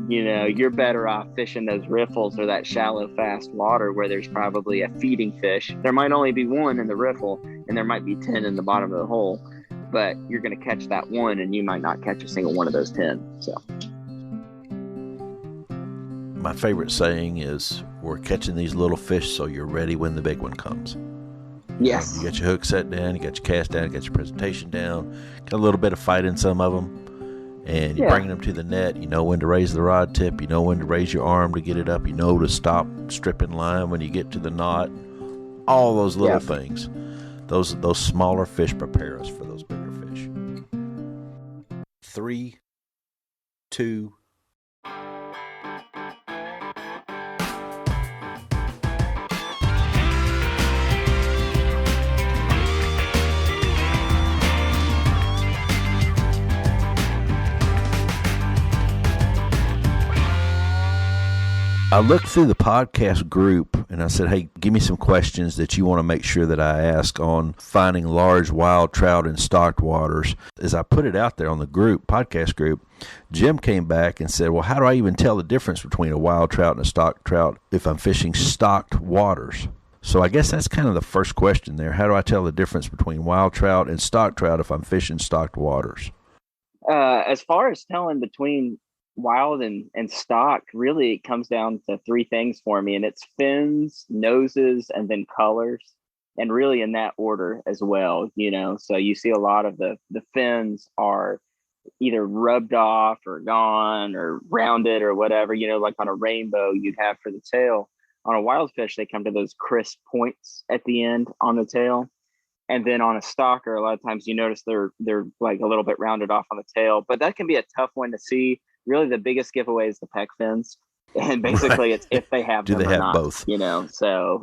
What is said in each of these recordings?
you're better off fishing those riffles or that shallow, fast water where there's probably a feeding fish. There might only be one in the riffle and there might be 10 in the bottom of the hole, but you're going to catch that one and you might not catch a single one of those 10. So my favorite saying is, we're catching these little fish so you're ready when the big one comes. Yes. You got your hook set down, you got your cast down, you got your presentation down, got a little bit of fight in some of them, and you're bringing them to the net. You know when to raise the rod tip, you know when to raise your arm to get it up, you know to stop stripping line when you get to the knot. All those little things. Those smaller fish prepare us for those bigger fish. 3, 2, I looked through the podcast group and I said, hey, give me some questions that you want to make sure that I ask on finding large wild trout in stocked waters. As I put it out there on the podcast group, Jim came back and said, well, how do I even tell the difference between a wild trout and a stocked trout if I'm fishing stocked waters? So I guess that's kind of the first question there. How do I tell the difference between wild trout and stocked trout if I'm fishing stocked waters? As far as telling between wild and stocked, really it comes down to 3 things for me, and it's fins, noses, and then colors, and really in that order as well. So you see a lot of the fins are either rubbed off or gone or rounded or whatever, like on a rainbow you'd have for the tail. On a wild fish, they come to those crisp points at the end on the tail. And then on a stalker, a lot of times you notice they're like a little bit rounded off on the tail, but that can be a tough one to see. Really, the biggest giveaway is the pec fins, and basically it's if they have them or not. Do they have both? So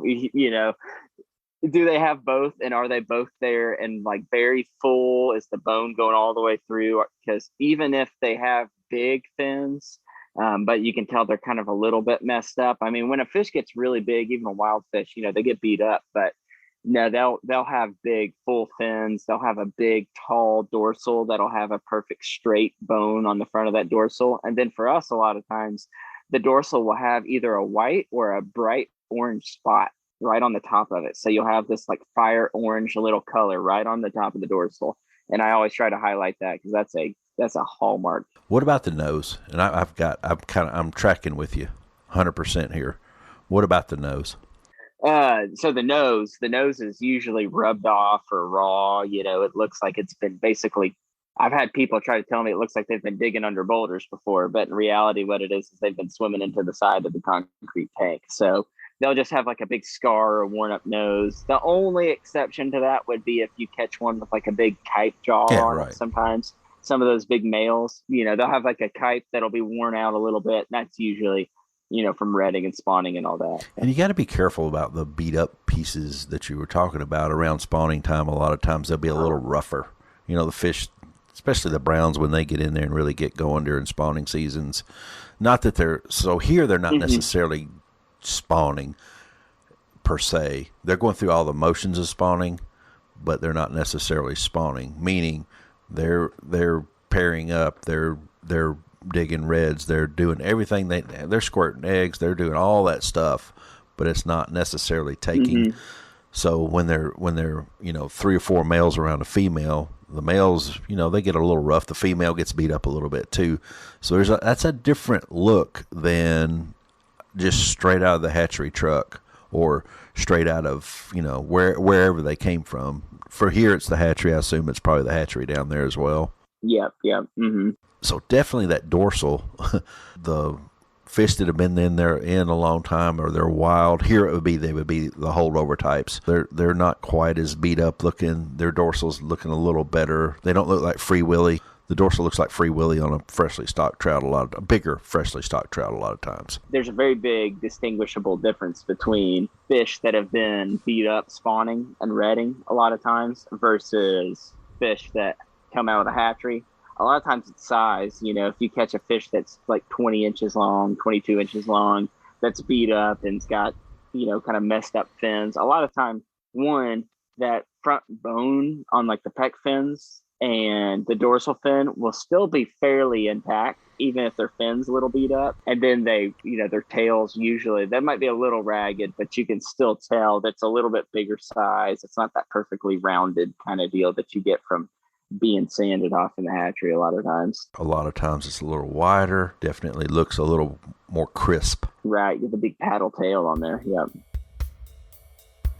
do they have both, and are they both there and like very full? Is the bone going all the way through? Because even if they have big fins, but you can tell they're kind of a little bit messed up. I mean, when a fish gets really big, even a wild fish, they get beat up, but no, they'll have big full fins. They'll have a big tall dorsal that'll have a perfect straight bone on the front of that dorsal. And then for us, a lot of times the dorsal will have either a white or a bright orange spot right on the top of it. So you'll have this like fire orange little color right on the top of the dorsal. And I always try to highlight that because that's a hallmark. What about the nose? And I'm tracking with you 100% here. What about the nose? So the nose is usually rubbed off or raw. It looks like it's been basically, I've had people try to tell me it looks like they've been digging under boulders before, but in reality, what it is they've been swimming into the side of the concrete tank. So they'll just have like a big scar or worn up nose. The only exception to that would be if you catch one with like a big kite jaw on it. Sometimes some of those big males, they'll have like a kite that'll be worn out a little bit. And that's usually from retting and spawning and all that. And you got to be careful about the beat up pieces that you were talking about around spawning time. A lot of times they'll be a little rougher. The fish, especially the browns, when they get in there and really get going during spawning seasons. Not that they're not necessarily spawning per se. They're going through all the motions of spawning, but they're not necessarily spawning, meaning they're pairing up, they're digging reds, they're doing everything, they're squirting eggs, they're doing all that stuff, but it's not necessarily taking. So when they're 3 or 4 males around a female, the males, they get a little rough, the female gets beat up a little bit too. So that's a different look than just straight out of the hatchery truck or straight out of wherever they came from. For here it's the hatchery. I assume it's probably the hatchery down there as well. Yep. So definitely that dorsal, the fish that have been in there in a long time, or they're wild. Here they would be the holdover types. They're not quite as beat up looking. Their dorsal's looking a little better. They don't look like Free Willy. The dorsal looks like Free Willy on a freshly stocked trout, a bigger freshly stocked trout a lot of times. There's a very big distinguishable difference between fish that have been beat up spawning and retting a lot of times versus fish that come out of the hatchery. A lot of times it's size. If you catch a fish that's like 20 inches long, 22 inches long, that's beat up and it's got, kind of messed up fins. A lot of times, that front bone on like the pec fins and the dorsal fin will still be fairly intact. even if their fin's a little beat up. And then their tails usually, that might be a little ragged, but you can still tell that's a little bit bigger size. It's not that perfectly rounded kind of deal that you get from being sanded off in the hatchery a lot of times. A lot of times it's a little wider, definitely looks a little more crisp. Right, with the big paddle tail on there, yeah.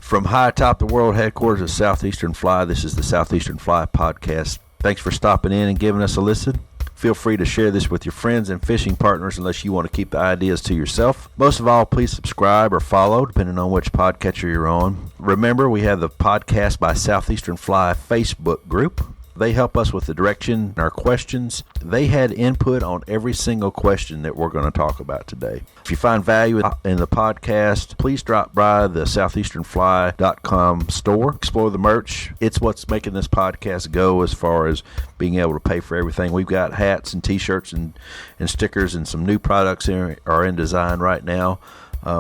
From high atop the world headquarters of Southeastern Fly, this is the Southeastern Fly Podcast. Thanks for stopping in and giving us a listen. Feel free to share this with your friends and fishing partners unless you want to keep the ideas to yourself. Most of all, please subscribe or follow, depending on which podcatcher you're on. Remember, we have the Podcast by Southeastern Fly Facebook group. They help us with the direction and our questions. They had input on every single question that we're going to talk about today. If you find value in the podcast, please drop by the southeasternfly.com store. Explore the merch. It's what's making this podcast go as far as being able to pay for everything. We've got hats and t-shirts and stickers, and some new products are in design right now.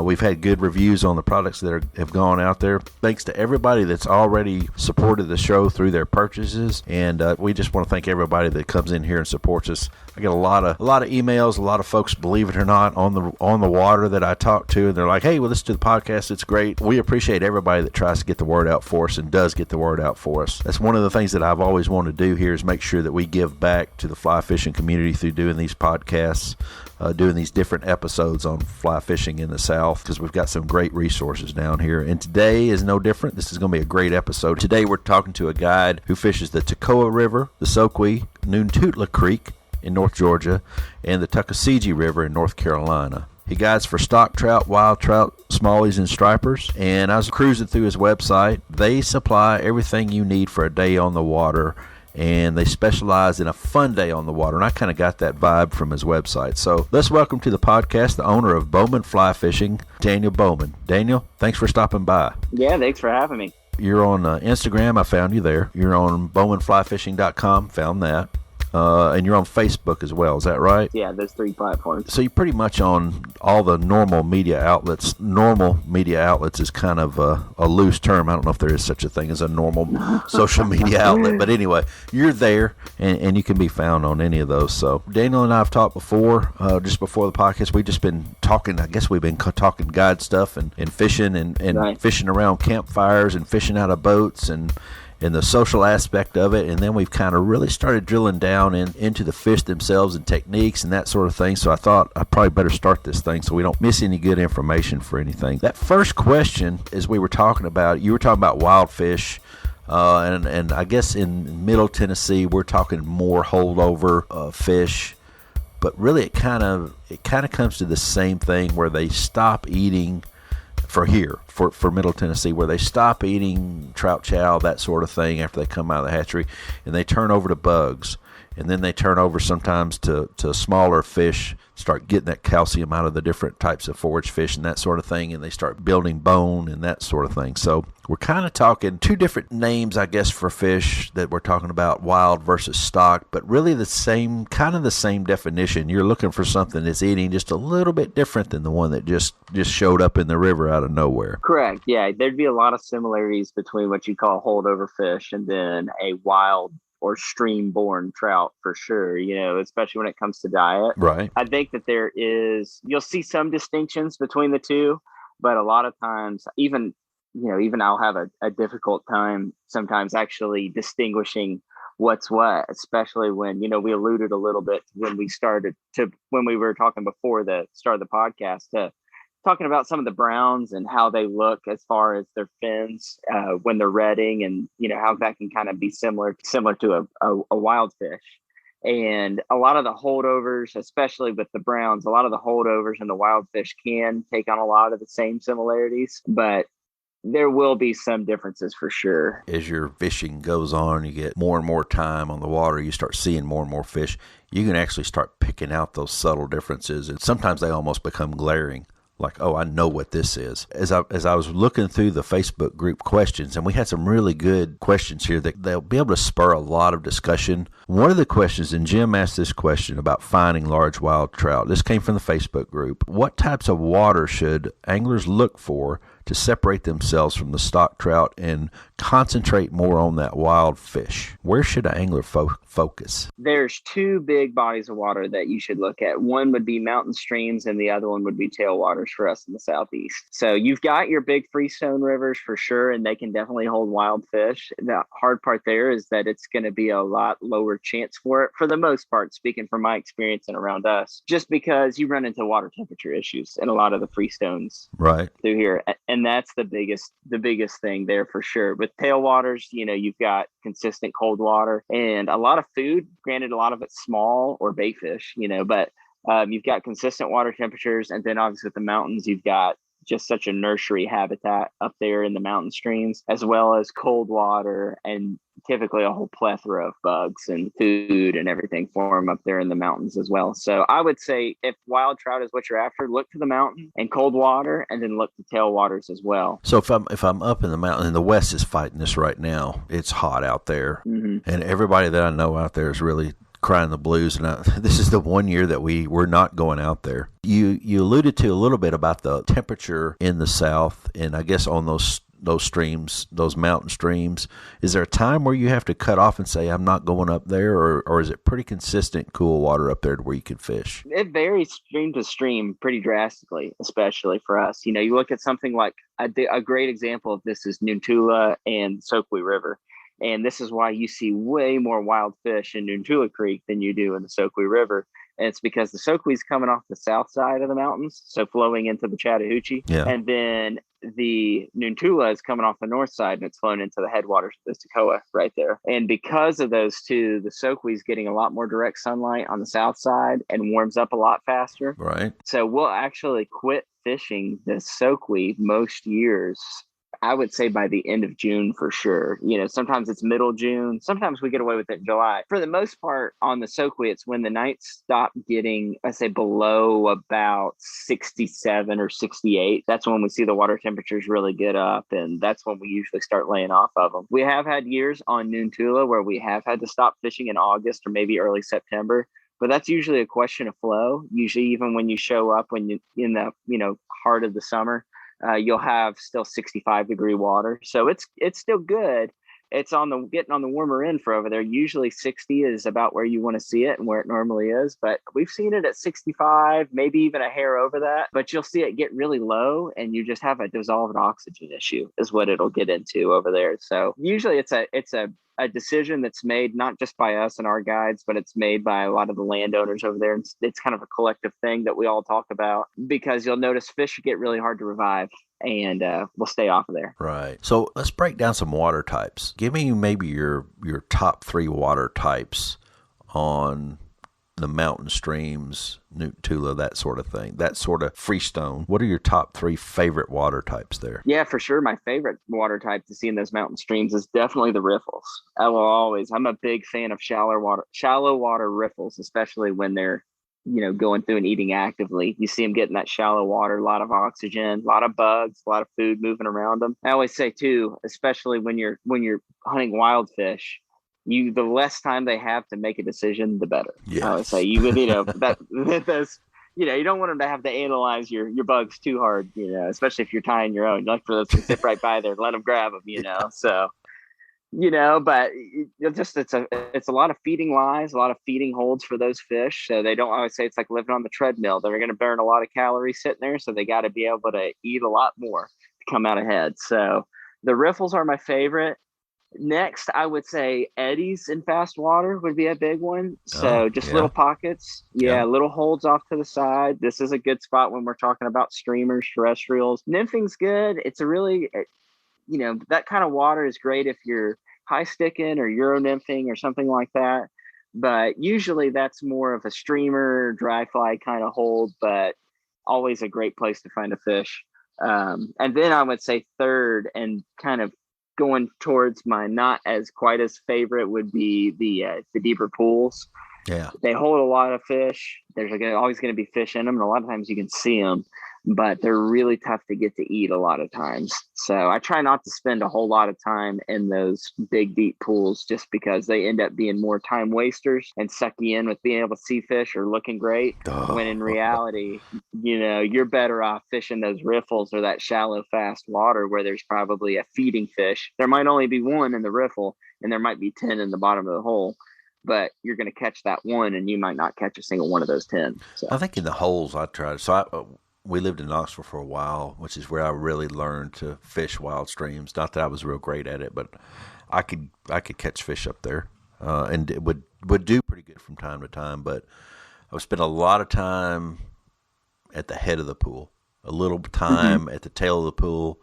We've had good reviews on the products that have gone out there. Thanks to everybody that's already supported the show through their purchases, and we just want to thank everybody that comes in here and supports us. I get a lot of emails, a lot of folks, believe it or not, on the water that I talk to, and they're like, "Hey, well, listen to the podcast. It's great." We appreciate everybody that tries to get the word out for us and does get the word out for us. That's one of the things that I've always wanted to do here, is make sure that we give back to the fly fishing community through doing these podcasts. Doing these different episodes on fly fishing in the South, because we've got some great resources down here. And today is no different. This is going to be a great episode. Today we're talking to a guide who fishes the Toccoa River, the Soquel, Noontutla Creek in North Georgia, and the Tuckasegee River in North Carolina. He guides for stock trout, wild trout, smallies, and stripers. And I was cruising through his website. They supply everything you need for a day on the water, and they specialize in a fun day on the water, and I kind of got that vibe from his website. So let's welcome to the podcast the owner of Bowman Fly Fishing, Daniel Bowman. Daniel, thanks for stopping by. Yeah, thanks for having me. You're on Instagram. I found you there. You're on bowmanflyfishing.com. Found that. And you're on Facebook as well. Is that right? Yeah, those 3 platforms. So you're pretty much on all the normal media outlets. Normal media outlets is kind of a loose term. I don't know if there is such a thing as a normal social media outlet. But anyway, you're there, and you can be found on any of those. So Daniel and I have talked before, just before the podcast. We've just been talking. I guess we've been talking guide stuff and fishing and right. Fishing around campfires and fishing out of boats and the social aspect of it, and then we've kind of really started drilling down into the fish themselves and techniques and that sort of thing. So I thought I probably better start this thing so we don't miss any good information for anything. That first question, as we were talking about, you were talking about wild fish, and I guess in Middle Tennessee we're talking more holdover fish, but really it kind of comes to the same thing, where they stop eating. For Middle Tennessee, where they stop eating trout chow, that sort of thing, after they come out of the hatchery, and they turn over to bugs, and then they turn over sometimes to smaller fish, start getting that calcium out of the different types of forage fish and that sort of thing, and they start building bone and that sort of thing. So we're kind of talking two different names, I guess, for fish that we're talking about, wild versus stock, but really the same definition. You're looking for something that's eating just a little bit different than the one that just showed up in the river out of nowhere. Correct. Yeah, there'd be a lot of similarities between what you call holdover fish and then a wild or stream-born trout, for sure, especially when it comes to diet. Right. I think that you'll see some distinctions between the two, but a lot of times, even I'll have a difficult time sometimes actually distinguishing what's what, especially when, we alluded a little bit when we were talking before the start of the podcast, talking about some of the browns and how they look as far as their fins when they're redding, and how that can kind of be similar to a wild fish. And a lot of the holdovers, especially with the browns, a lot of the holdovers and the wild fish can take on a lot of the same similarities, but there will be some differences for sure. As your fishing goes on, you get more and more time on the water, you start seeing more and more fish. You can actually start picking out those subtle differences, and sometimes they almost become glaring. Like, oh, I know what this is. As I was looking through the Facebook group questions, and we had some really good questions here that they'll be able to spur a lot of discussion. One of the questions, and Jim asked this question about finding large wild trout. This came from the Facebook group. What types of water should anglers look for to separate themselves from the stock trout and concentrate more on that wild fish? Where should an angler focus? There's two big bodies of water that you should look at. One would be mountain streams, and the other one would be tailwaters for us in the Southeast. So you've got your big freestone rivers for sure, and they can definitely hold wild fish. The hard part there is that it's going to be a lot lower chance for it, for the most part, speaking from my experience and around us, just because you run into water temperature issues in a lot of the freestones right through here. And that's the biggest thing there for sure. With tailwaters, you've got consistent cold water and a lot of food. Granted, a lot of it's small or bait fish, but you've got consistent water temperatures. And then obviously with the mountains, you've got just such a nursery habitat up there in the mountain streams, as well as cold water and typically a whole plethora of bugs and food and everything for them up there in the mountains as well. So I would say if wild trout is what you're after, look to the mountain and cold water, and then look to tailwaters as well. So if I'm up in the mountain, and the West is fighting this right now, it's hot out there, and everybody that I know out there is really crying the blues, and this is the one year that we're not going out there. You alluded to a little bit about the temperature in the South, and I guess on those streams, those mountain streams, is there a time where you have to cut off and say, I'm not going up there, or is it pretty consistent cool water up there to where you can fish? It varies stream to stream pretty drastically, especially for us. You look at something like a great example of this is Nuntula and Soquel River. And this is why you see way more wild fish in Nuntula Creek than you do in the Soquel River. And it's because the Soquel's coming off the south side of the mountains, so flowing into the Chattahoochee. Yeah. And then the Nuntula is coming off the north side, and it's flowing into the headwaters of the Toccoa right there. And because of those two, the Soquel's getting a lot more direct sunlight on the south side and warms up a lot faster. Right. So we'll actually quit fishing the Soquel most years, I would say by the end of June for sure. Sometimes it's middle June. Sometimes we get away with it in July. For the most part on the Soquel, it's when the nights stop getting, I say, below about 67 or 68. That's when we see the water temperatures really get up, and that's when we usually start laying off of them. We have had years on Nuntula where we have had to stop fishing in August or maybe early September. But that's usually a question of flow. Usually, even when you show up when you in the heart of the summer, you'll have still 65-degree water. So it's still good. It's getting on the warmer end for over there. Usually 60 is about where you want to see it and where it normally is. But we've seen it at 65, maybe even a hair over that. But you'll see it get really low, and you just have a dissolved oxygen issue is what it'll get into over there. So usually it's a decision that's made not just by us and our guides, but it's made by a lot of the landowners over there. And it's kind of a collective thing that we all talk about, because you'll notice fish get really hard to revive, and we'll stay off of there. Right. So let's break down some water types. Give me maybe your top 3 water types on the mountain streams, Nuntula, that sort of thing, that sort of freestone. What are your top 3 favorite water types there? Yeah, for sure. My favorite water type to see in those mountain streams is definitely the riffles. I'm a big fan of shallow water riffles, especially when they're, going through and eating actively. You see them getting that shallow water, a lot of oxygen, a lot of bugs, a lot of food moving around them. I always say too, especially when you're hunting wild fish, the less time they have to make a decision, the better. Yes. I would say you don't want them to have to analyze your bugs too hard, especially if you're tying your own. You like for those to sit right by there and let them grab them, So, but it's a lot of feeding lies, a lot of feeding holds for those fish. So they don't always say it's like living on the treadmill. They're going to burn a lot of calories sitting there, so they got to be able to eat a lot more to come out ahead. So the riffles are my favorite. Next, I would say eddies in fast water would be a big one. So little pockets. Little holds off to the side. This is a good spot when we're talking about streamers, terrestrials. Nymphing's good. It's a really, that kind of water is great if you're high sticking or Euro nymphing or something like that. But usually that's more of a streamer, dry fly kind of hold, but always a great place to find a fish. And then I would say third, and kind of going towards my not as quite as favorite, would be the deeper pools. Yeah, they hold a lot of fish. There's always going to be fish in them, and a lot of times you can see them. but they're really tough to get to eat a lot of times. So I try not to spend a whole lot of time in those big, deep pools just because they end up being more time wasters and suck you in with being able to see fish or looking great. When in reality, you're better off fishing those riffles or that shallow, fast water where there's probably a feeding fish. There might only be one in the riffle and there might be 10 in the bottom of the hole, but you're going to catch that one and you might not catch a single one of those 10. So. I think in the holes I tried. We lived in Knoxville for a while, which is where I really learned to fish wild streams. Not that I was real great at it, but I could catch fish up there, and it would do pretty good from time to time. But I would spend a lot of time at the head of the pool, a little time at the tail of the pool,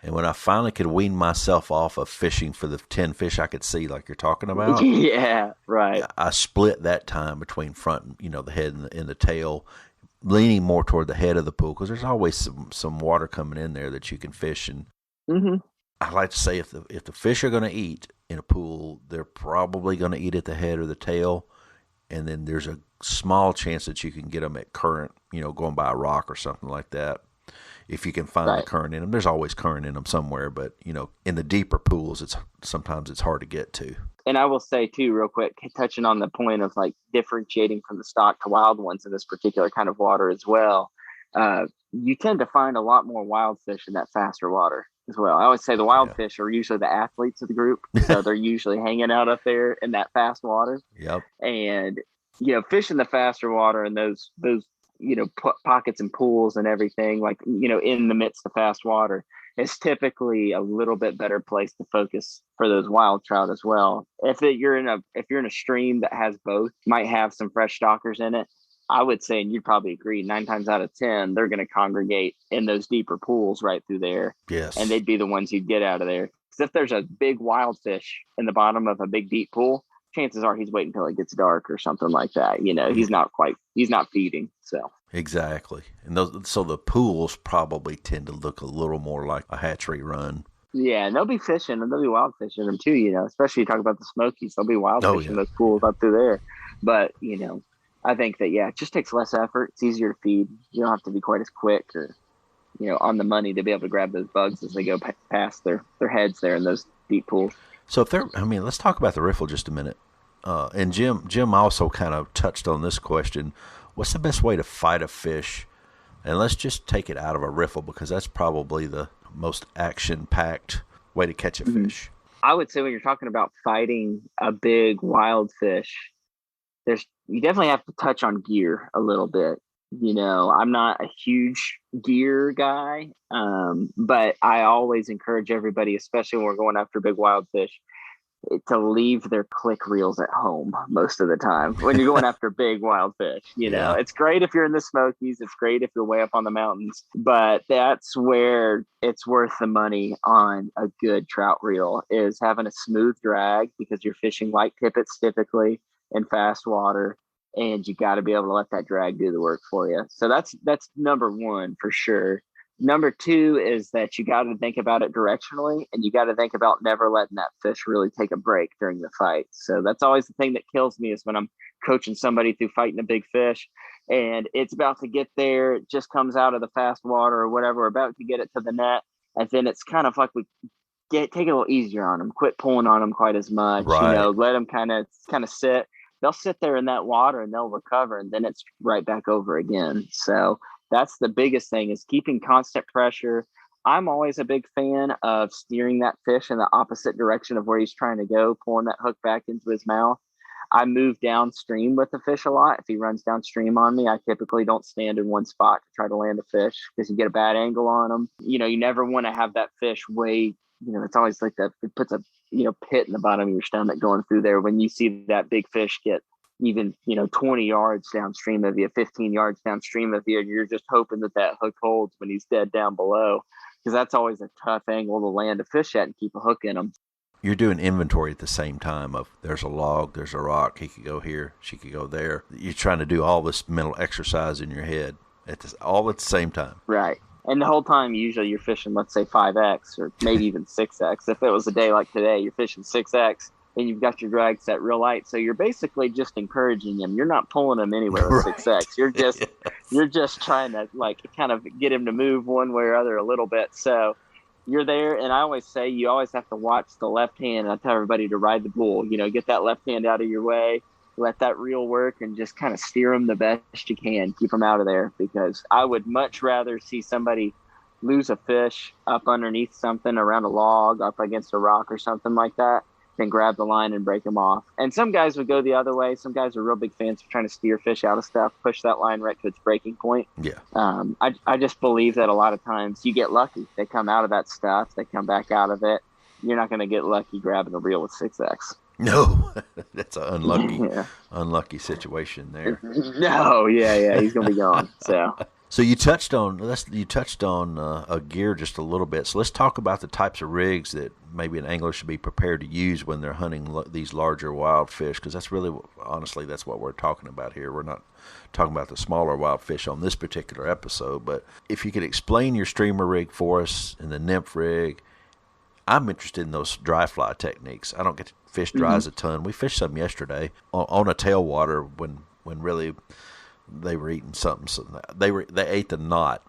and when I finally could wean myself off of fishing for the 10 fish I could see, like you're talking about, yeah, right. I split that time between front, the head and the tail, leaning more toward the head of the pool because there's always some water coming in there that you can fish. And I like to say if the fish are going to eat in a pool, they're probably going to eat at the head or the tail, and then there's a small chance that you can get them at current, going by a rock or something like that. If you can find the current in them, there's always current in them somewhere, but in the deeper pools, sometimes it's hard to get to. And I will say too, real quick, touching on the point of like differentiating from the stock to wild ones in this particular kind of water as well. You tend to find a lot more wild fish in that faster water as well. I always say the wild fish are usually the athletes of the group. So they're usually hanging out up there in that fast water. Yep. And, fish in the faster water and those pockets and pools and everything, like, in the midst of fast water, is typically a little bit better place to focus for those wild trout as well. If you're in a stream that has both, might have some fresh stockers in it, I would say, and you'd probably agree, 9 times out of 10, they're going to congregate in those deeper pools right through there. Yes. And they'd be the ones you'd get out of there. Because if there's a big wild fish in the bottom of a big deep pool, chances are he's waiting until it gets dark or something like that. He's not feeding. So exactly. And so the pools probably tend to look a little more like a hatchery run. Yeah, and they'll be fishing and they'll be wild fishing them too, especially you talk about the Smokies, they'll be wild fishing those pools up through there. But, I think that, it just takes less effort. It's easier to feed. You don't have to be quite as quick or, on the money to be able to grab those bugs as they go past their heads there in those deep pools. So let's talk about the riffle just a minute. And Jim also kind of touched on this question. What's the best way to fight a fish? And let's just take it out of a riffle because that's probably the most action-packed way to catch a fish. I would say when you're talking about fighting a big wild fish, you definitely have to touch on gear a little bit. I'm not a huge gear guy, but I always encourage everybody, especially when we're going after big wild fish, to leave their click reels at home most of the time when you're going after big wild fish. It's great if you're in the Smokies, it's great if you're way up on the mountains, but that's where it's worth the money on a good trout reel, is having a smooth drag, because you're fishing light tippets typically in fast water, and you got to be able to let that drag do the work for you. So that's number one for sure. Number two is that you got to think about it directionally, and you got to think about never letting that fish really take a break during the fight. So that's always the thing that kills me, is when I'm coaching somebody through fighting a big fish and it's about to get there, it just comes out of the fast water or whatever, we're about to get it to the net. And then it's kind of like take it a little easier on them, quit pulling on them quite as much, right. Let them kind of sit. They'll sit there in that water and they'll recover, and then it's right back over again. So that's the biggest thing, is keeping constant pressure. I'm always a big fan of steering that fish in the opposite direction of where he's trying to go, pulling that hook back into his mouth. I move downstream with the fish a lot. If he runs downstream on me, I typically don't stand in one spot to try to land a fish, because you get a bad angle on him. You never want to have that fish way, it's always like that. It puts a, pit in the bottom of your stomach going through there when you see that big fish get even, 20 yards downstream of you, 15 yards downstream of you, and you're just hoping that hook holds when he's dead down below, because that's always a tough angle to land a fish at and keep a hook in them. You're doing inventory at the same time of, there's a log, there's a rock, he could go here, she could go there. You're trying to do all this mental exercise in your head all at the same time. Right. And the whole time, usually you're fishing, let's say 5X or maybe even 6X. If it was a day like today, you're fishing 6X. and you've got your drag set real light. So you're basically just encouraging them. You're not pulling them anywhere with Right. 6X. You're just Yes. you're just trying to like kind of get him to move one way or other a little bit. So you're there, and I always say you always have to watch the left hand. I tell everybody to ride the bull. Get that left hand out of your way, let that reel work, and just kind of steer them the best you can. Keep them out of there, because I would much rather see somebody lose a fish up underneath something, around a log, up against a rock or something like that, than grab the line and break them off. And some guys would go the other way. Some guys are real big fans of trying to steer fish out of stuff, push that line right to its breaking point. Yeah. I just believe that a lot of times you get lucky. They come out of that stuff, they come back out of it. You're not going to get lucky grabbing a reel with 6X. No, that's an unlucky, Yeah. unlucky situation there. No, yeah, he's going to be gone. So. So you touched on a gear just a little bit. So let's talk about the types of rigs that maybe an angler should be prepared to use when they're hunting these larger wild fish, because that's really, honestly, that's what we're talking about here. We're not talking about the smaller wild fish on this particular episode. But if you could explain your streamer rig for us and the nymph rig, I'm interested in those dry fly techniques. I don't get to fish dries a ton. We fished some yesterday on a tailwater when really they were eating something. So they ate the knot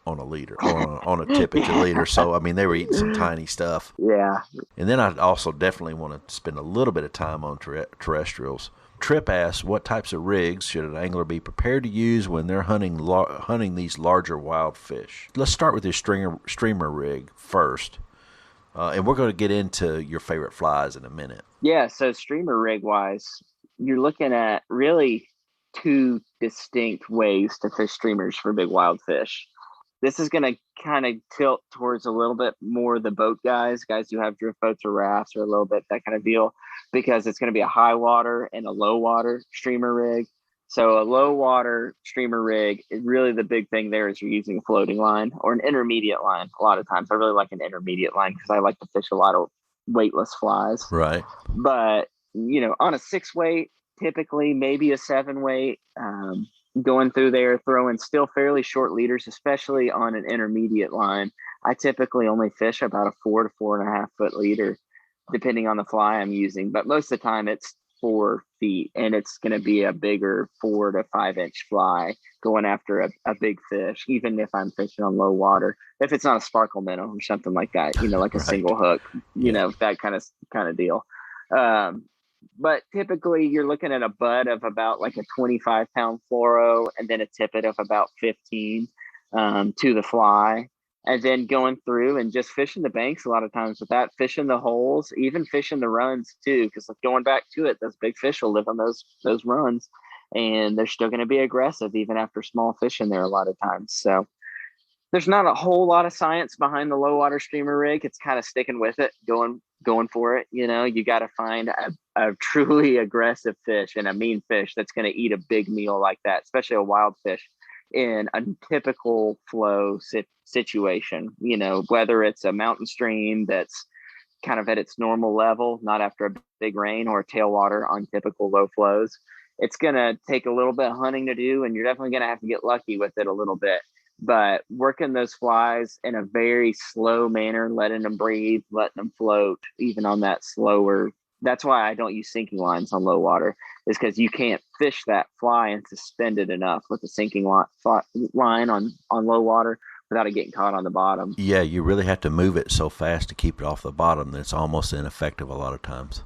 on a leader, on a tippet leader. So I mean, they were eating some tiny stuff. Yeah. And then I also definitely want to spend a little bit of time on terrestrials. Trip asks, what types of rigs should an angler be prepared to use when they're hunting these larger wild fish? Let's start with your streamer rig first. And we're going to get into your favorite flies in a minute. Yeah, so streamer rig wise, you're looking at really two distinct ways to fish streamers for big wild fish. This is going to kind of tilt towards a little bit more the boat guys who have drift boats or rafts, or a little bit that kind of deal, because it's going to be a high water and a low water streamer rig. So a low water streamer rig, really the big thing there is you're using a floating line or an intermediate line. A lot of times I really like an intermediate line because I like to fish a lot of weightless flies. Right. But, on a 6 weight, typically maybe a 7 weight, going through there, throwing still fairly short leaders, especially on an intermediate line. I typically only fish about a 4 to 4.5 foot leader, depending on the fly I'm using. But most of the time it's 4 feet, and it's going to be a bigger 4 to 5 inch fly going after a big fish, even if I'm fishing on low water. If it's not a sparkle minnow or something like that, like a Right. single hook, that kind of deal. But typically you're looking at a bud of about like a 25-pound fluoro, and then a tippet of about 15 to the fly. And then going through and just fishing the banks a lot of times with that, fishing the holes, even fishing the runs too, because going back to it, those big fish will live on those runs, and they're still going to be aggressive even after small fish in there a lot of times. So there's not a whole lot of science behind the low water streamer rig. It's kind of sticking with it, going for it. You got to find a truly aggressive fish and a mean fish that's going to eat a big meal like that, especially a wild fish in a typical flow situation, whether it's a mountain stream that's kind of at its normal level, not after a big rain, or a tailwater on typical low flows. It's going to take a little bit of hunting to do, and you're definitely going to have to get lucky with it a little bit. But working those flies in a very slow manner, letting them breathe, letting them float, even on that slower. That's why I don't use sinking lines on low water, is because you can't fish that fly and suspend it enough with a sinking line on low water without it getting caught on the bottom. Yeah, you really have to move it so fast to keep it off the bottom that it's almost ineffective a lot of times.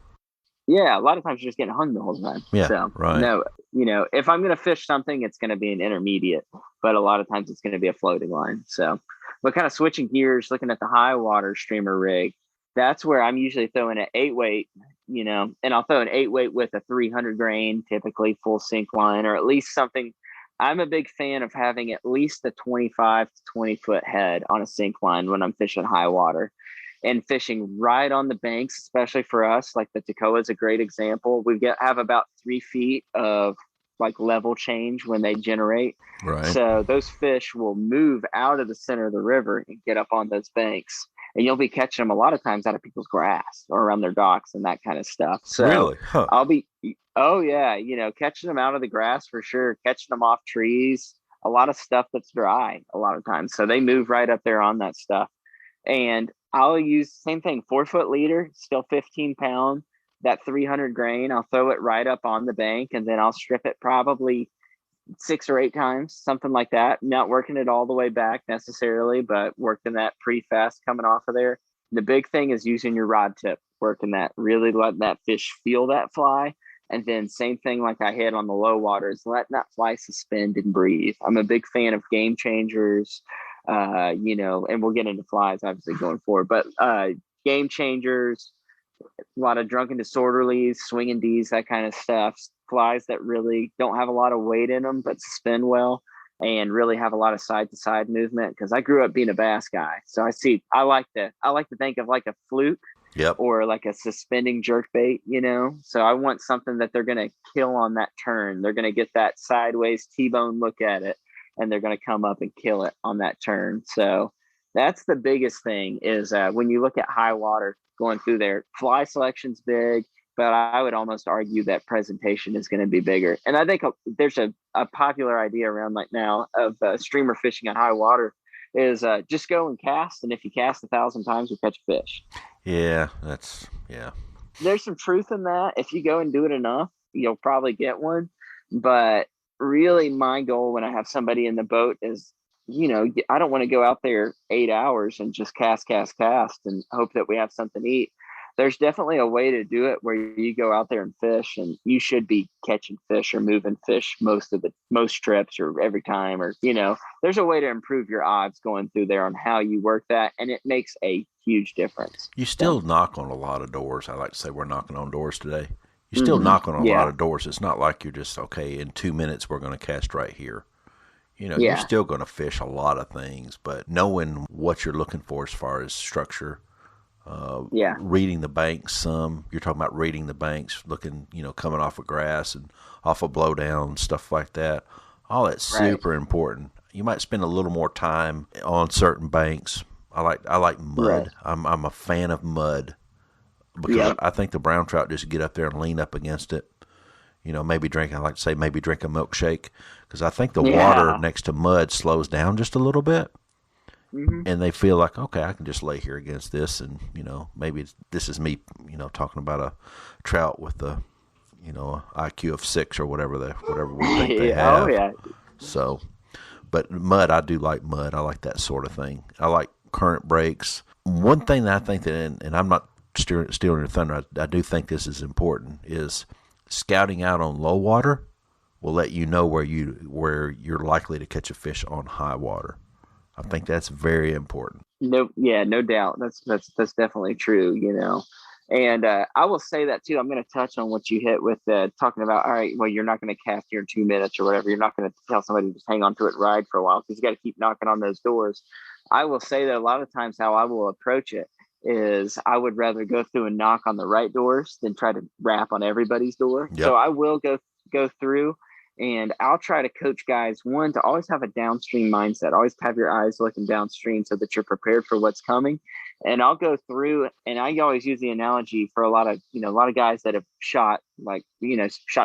Yeah, a lot of times you're just getting hung the whole time. Yeah, so, right. No, if I'm going to fish something, it's going to be an intermediate, but a lot of times it's going to be a floating line. So, but kind of switching gears, looking at the high water streamer rig, that's where I'm usually throwing an 8-weight, and I'll throw an 8-weight with a 300 grain, typically full sink line, or at least something. I'm a big fan of having at least a 25 to 20 foot head on a sink line when I'm fishing high water. And fishing right on the banks, especially for us, like the Toccoa is a great example. Have about 3 feet of like level change when they generate. Right. So those fish will move out of the center of the river and get up on those banks. And you'll be catching them a lot of times out of people's grass or around their docks and that kind of stuff. So really? Huh. catching them out of the grass for sure, catching them off trees, a lot of stuff that's dry a lot of times. So they move right up there on that stuff. And I'll use same thing, 4 foot leader, still 15 pound, that 300 grain, I'll throw it right up on the bank, and then I'll strip it probably 6 or 8 times, something like that. Not working it all the way back necessarily, but working that pretty fast coming off of there. The big thing is using your rod tip, working that, really letting that fish feel that fly. And then same thing like I hit on the low waters, letting that fly suspend and breathe. I'm a big fan of game changers, and we'll get into flies obviously going forward, but game changers, a lot of drunken disorderlies, swinging D's, that kind of stuff. Flies that really don't have a lot of weight in them, but spin well and really have a lot of side to side movement. Because I grew up being a bass guy, so I like to think of like a fluke, Yep. or like a suspending jerk bait, So I want something that they're going to kill on that turn. They're going to get that sideways T-bone look at it, and they're going to come up and kill it on that turn. So that's the biggest thing is when you look at high water going through there, fly selection's big, but I would almost argue that presentation is going to be bigger. And I think there's a popular idea around like now of streamer fishing at high water is just go and cast. And if you cast 1,000 times, you catch a fish. Yeah, There's some truth in that. If you go and do it enough, you'll probably get one. But really my goal when I have somebody in the boat is, I don't want to go out there 8 hours and just cast and hope that we have something to eat. There's definitely a way to do it where you go out there and fish, and you should be catching fish or moving fish most trips or every time, or, there's a way to improve your odds going through there on how you work that. And it makes a huge difference. You still knock on a lot of doors. I like to say we're knocking on doors today. You're still knocking on a lot of doors. It's not like you're just, okay, in 2 minutes, we're going to cast right here. You're still going to fish a lot of things, but knowing what you're looking for as far as structure, reading the banks you're talking about reading the banks, looking, coming off of grass and off of blowdown, stuff like that. All that's super important. You might spend a little more time on certain banks. I like mud. Right. I'm a fan of mud because I think the brown trout just get up there and lean up against it. Maybe drink a milkshake, because I think the water next to mud slows down just a little bit. Mm-hmm. And they feel like, okay, I can just lay here against this, and maybe this is me, talking about a trout with a, IQ of 6 or whatever we think they have. Oh yeah. So, but mud, I do like mud. I like that sort of thing. I like current breaks. One thing that I think that, and I'm not stealing your thunder, I do think this is important, is scouting out on low water will let you know where you're likely to catch a fish on high water. I think that's very important. No doubt. That's definitely true, And I will say that too. I'm going to touch on what you hit with talking about, all right, well, you're not going to cast here in 2 minutes or whatever. You're not going to tell somebody to just hang on to it and ride for a while, because you got to keep knocking on those doors. I will say that a lot of times how I will approach it is I would rather go through and knock on the right doors than try to rap on everybody's door. Yep. So I will go through, and I'll try to coach guys, one, to always have a downstream mindset. Always have your eyes looking downstream so that you're prepared for what's coming. And I'll go through, and I always use the analogy for a lot of guys that have shot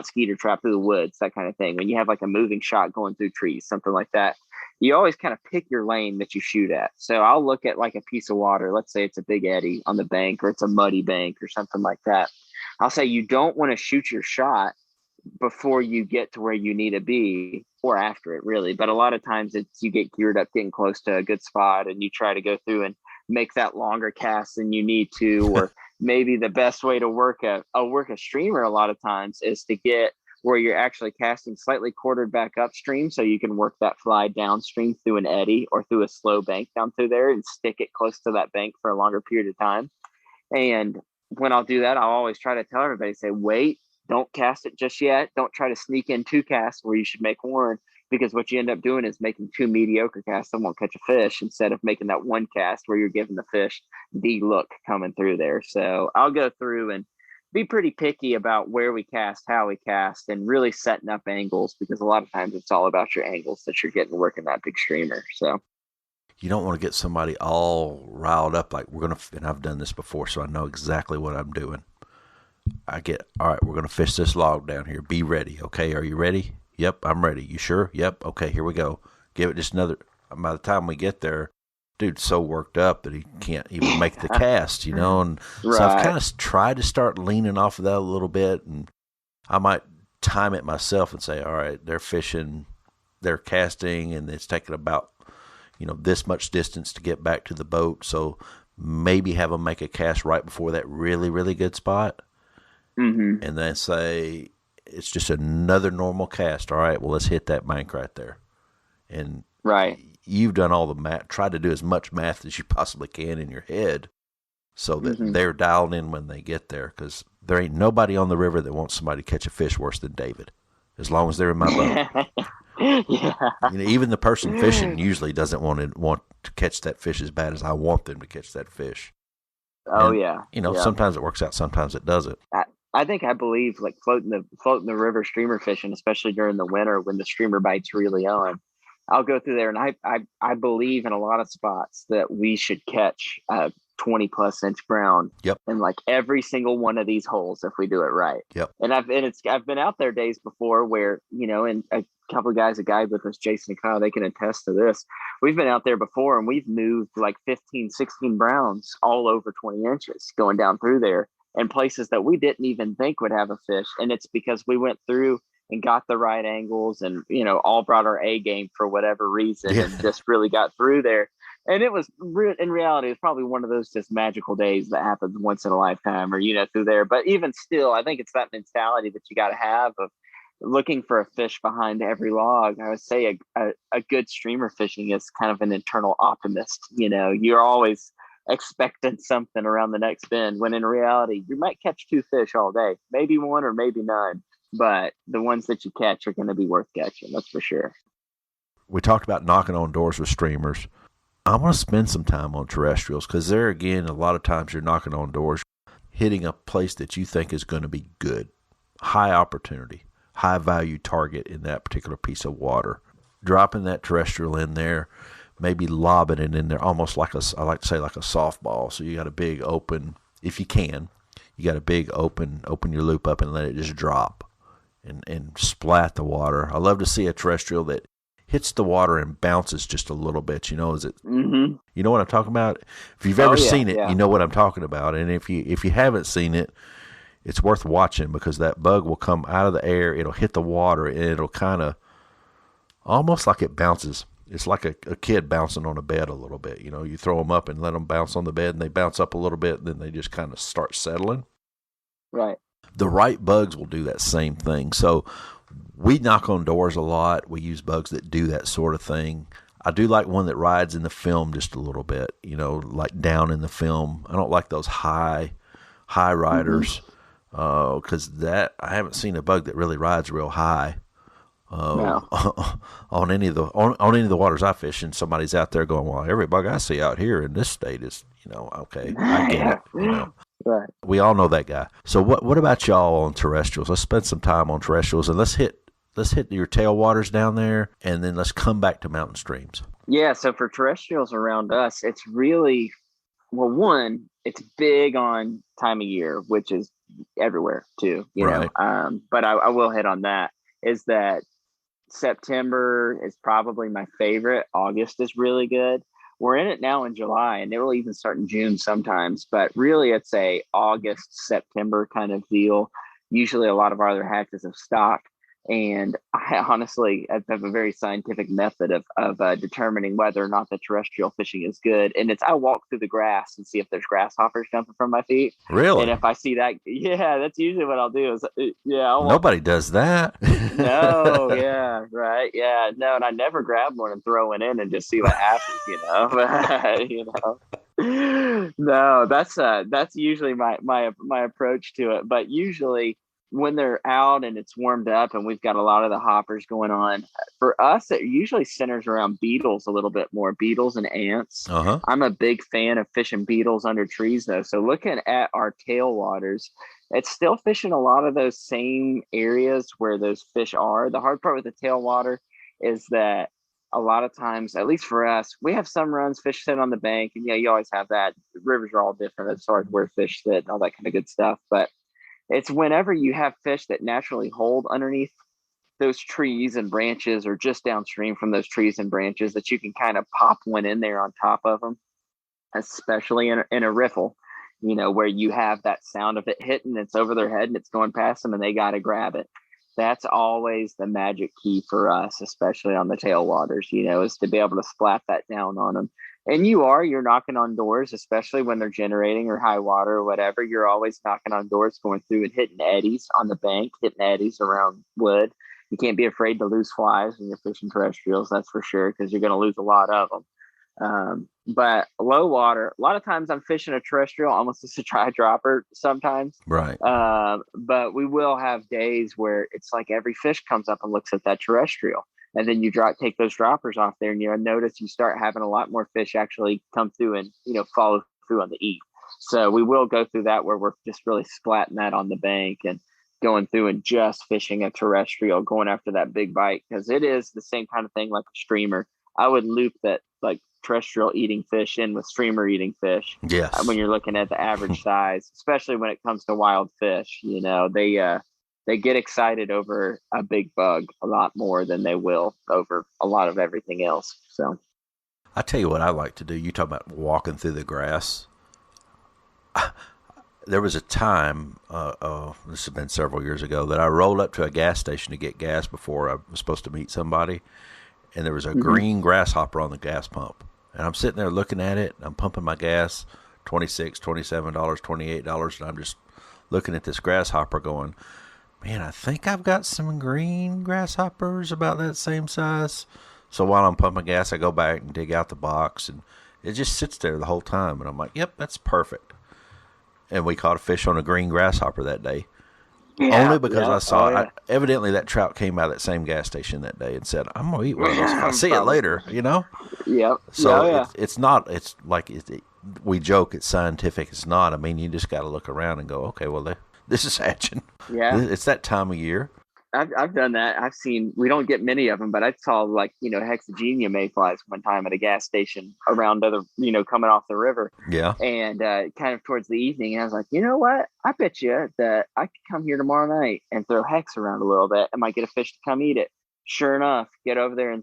skeeter trap through the woods, that kind of thing. When you have like a moving shot going through trees, something like that, you always kind of pick your lane that you shoot at. So I'll look at like a piece of water. Let's say it's a big eddy on the bank, or it's a muddy bank or something like that. I'll say you don't want to shoot your shot before you get to where you need to be, or after it, really. But a lot of times it's you get geared up, getting close to a good spot, and you try to go through and make that longer cast than you need to. Or maybe the best way to work a streamer a lot of times is to get where you're actually casting slightly quartered back upstream, so you can work that fly downstream through an eddy or through a slow bank down through there and stick it close to that bank for a longer period of time. And when I'll do that, I'll always try to tell everybody, say, wait, don't cast it just yet. Don't try to sneak in 2 casts where you should make 1, because what you end up doing is making 2 mediocre casts that won't catch a fish, instead of making that 1 cast where you're giving the fish the look coming through there. So I'll go through and be pretty picky about where we cast, how we cast, and really setting up angles, because a lot of times it's all about your angles that you're getting working that big streamer. So you don't want to get somebody all riled up like and I've done this before, so I know exactly what I'm doing. All right, we're going to fish this log down here. Be ready. Okay, are you ready? Yep, I'm ready. You sure? Yep. Okay, here we go. Give it just another. By the time we get there, dude's so worked up that he can't even make the cast, and so I've Right. kind of tried to start leaning off of that a little bit, and I might time it myself and say, all right, they're fishing, they're casting, and it's taking about, this much distance to get back to the boat. So maybe have them make a cast right before that really, really good spot. Mm-hmm. And then say, it's just another normal cast. All right, well, let's hit that bank right there. And Right. you've done all the math, try to do as much math as you possibly can in your head so that Mm-hmm. they're dialed in when they get there. Because there ain't nobody on the river that wants somebody to catch a fish worse than David, as long as they're in my boat. Yeah. Even the person fishing usually doesn't want to catch that fish as bad as I want them to catch that fish. Oh And yeah. Yeah. sometimes it works out, sometimes it doesn't. I believe like floating the river streamer fishing, especially during the winter when the streamer bite's really on. I'll go through there, and I believe in a lot of spots that we should catch 20+ inch brown. Yep. In like every single one of these holes if we do it right. Yep. And I've been out there days before where, and a couple of guys that guide with us, Jason and Kyle, they can attest to this. We've been out there before and we've moved like 15, 16 browns all over 20 inches going down through there in places that we didn't even think would have a fish. And it's because we went through and got the right angles and, all brought our A game for whatever reason and just really got through there. And it was in reality, it's probably one of those just magical days that happens once in a lifetime or, through there. But even still, I think it's that mentality that you got to have of looking for a fish behind every log. I would say a good streamer fishing is kind of an internal optimist. You're always expecting something around the next bend when in reality, you might catch 2 fish all day, maybe 1 or maybe none. But the ones that you catch are going to be worth catching. That's for sure. We talked about knocking on doors with streamers. I want to spend some time on terrestrials because there again, a lot of times you're knocking on doors, hitting a place that you think is going to be good, high opportunity, high value target in that particular piece of water. Dropping that terrestrial in there, maybe lobbing it in there, almost like I like to say like a softball. So you got a big open, if you can, you got a big open your loop up and let it just drop and splat the water. I love to see a terrestrial that hits the water and bounces just a little bit. Is it? Mm-hmm. You know what I'm talking about? If you've ever seen it, yeah. you know what I'm talking about. And if you haven't seen it, it's worth watching because that bug will come out of the air. It'll hit the water and it'll kind of almost like it bounces. It's like a kid bouncing on a bed a little bit. You throw them up and let them bounce on the bed and they bounce up a little bit and then they just kind of start settling. Right. The right bugs will do that same thing. So we knock on doors a lot. We use bugs that do that sort of thing. I do like one that rides in the film just a little bit, like down in the film. I don't like those high riders because I haven't seen a bug that really rides real high No. on any of the waters I fish. And somebody's out there going, well, every bug I see out here in this state is, okay, I get it. Right. We all know that guy. So what about y'all on terrestrials? Let's spend some time on terrestrials and let's hit your tailwaters down there and then let's come back to mountain streams. Yeah, so for terrestrials around us, it's really, well, one, it's big on time of year, which is everywhere too, Right. But I will hit on that, is that September is probably my favorite. August is really good. We're in it now in July, and it will even start in June sometimes. But really, it's a August, September kind of deal. Usually, a lot of our other hatches have stocked. And I honestly have a very scientific method of determining whether or not the terrestrial fishing is good. And I walk through the grass and see if there's grasshoppers jumping from my feet. Really? And if I see that, yeah, that's usually what I'll do is, Nobody does that. No, yeah, right, yeah, no, and I never grab one and throw it in and just see what happens, No, that's usually my approach to it. But usually when they're out and it's warmed up and we've got a lot of the hoppers going on, for us it usually centers around beetles a little bit more, beetles and ants. I'm a big fan of fishing beetles under trees though. So looking at our tailwaters, it's still fishing a lot of those same areas where those fish are. The hard part with the tailwater is that a lot of times, at least for us, we have some runs fish sit on the bank, and you always have that. The rivers are all different as far as where fish sit and all that kind of good stuff. But it's whenever you have fish that naturally hold underneath those trees and branches, or just downstream from those trees and branches, that you can kind of pop one in there on top of them, especially in a riffle, where you have that sound of it hitting, it's over their head and it's going past them and they got to grab it. That's always the magic key for us, especially on the tailwaters, is to be able to splat that down on them. And you're knocking on doors, especially when they're generating or high water or whatever. You're always knocking on doors, going through and hitting eddies on the bank, hitting eddies around wood. You can't be afraid to lose flies when you're fishing terrestrials, that's for sure, because you're going to lose a lot of them. But low water, a lot of times I'm fishing a terrestrial almost as a dry dropper sometimes. Right. But we will have days where it's like every fish comes up and looks at that terrestrial. And then you take those droppers off there, and you notice you start having a lot more fish actually come through and, follow through on the eat. So we will go through that where we're just really splatting that on the bank and going through and just fishing a terrestrial, going after that big bite, because it is the same kind of thing like a streamer. I would loop that like terrestrial eating fish in with streamer eating fish. Yes. When you're looking at the average size, especially when it comes to wild fish, they get excited over a big bug a lot more than they will over a lot of everything else. So I tell you what I like to do. You talk about walking through the grass. There was a time, this has been several years ago, that I rolled up to a gas station to get gas before I was supposed to meet somebody. And there was a green grasshopper on the gas pump. And I'm sitting there looking at it. I'm pumping my gas, $26, $27, $28. And I'm just looking at this grasshopper going, man, I think I've got some green grasshoppers about that same size. So while I'm pumping gas, I go back and dig out the box. And it just sits there the whole time. And I'm like, yep, that's perfect. And we caught a fish on a green grasshopper that day. Yeah, only because I saw it. Evidently, that trout came out of that same gas station that day and said, I'm going to eat one of those if I see it later, Yep. So it's not, it's like, we joke, it's scientific. It's not. I mean, you just got to look around and go, okay, well, this is hatching. Yeah. It's that time of year. I've done that. I've seen, we don't get many of them, but I saw hexagenia mayflies one time at a gas station around coming off the river. Yeah. And kind of towards the evening, I was like, you know what? I bet you that I could come here tomorrow night and throw hex around a little bit. I might get a fish to come eat it. Sure enough, get over there and,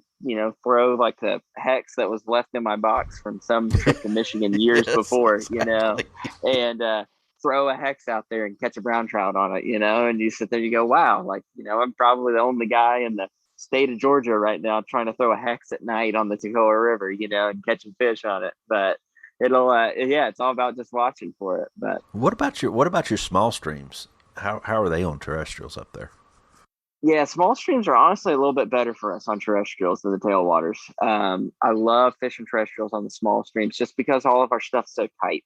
throw like the hex that was left in my box from some trip to Michigan years before, exactly. And throw a hex out there and catch a brown trout on it, and you sit there, you go, wow, I'm probably the only guy in the state of Georgia right now trying to throw a hex at night on the Toccoa River, and catching fish on it. But it'll, it's all about just watching for it. But what about your small streams? How are they on terrestrials up there? Yeah, small streams are honestly a little bit better for us on terrestrials than the tailwaters. I love fishing terrestrials on the small streams just because all of our stuff's so tight.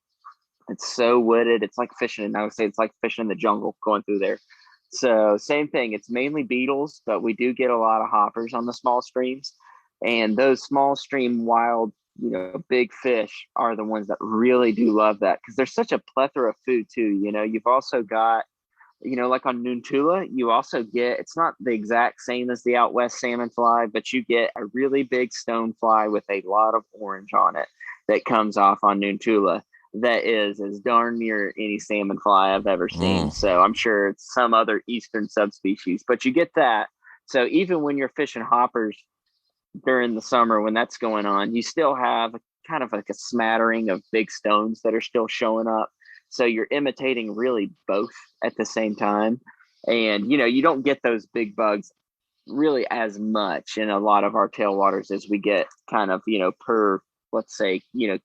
It's so wooded. It's like fishing, and I would say it's like fishing in the jungle going through there. So same thing. It's mainly beetles, but we do get a lot of hoppers on the small streams. And those small stream wild, big fish are the ones that really do love that because there's such a plethora of food too. You've also got, like on Nuntula, you also get, it's not the exact same as the out west salmon fly, but you get a really big stone fly with a lot of orange on it that comes off on Nuntula. That is as darn near any salmon fly I've ever seen. So I'm sure it's some other eastern subspecies, but you get that. So even when you're fishing hoppers during the summer, when that's going on, you still have kind of like a smattering of big stones that are still showing up. So you're imitating really both at the same time. And, you don't get those big bugs really as much in a lot of our tailwaters as we get kind of, per, let's say,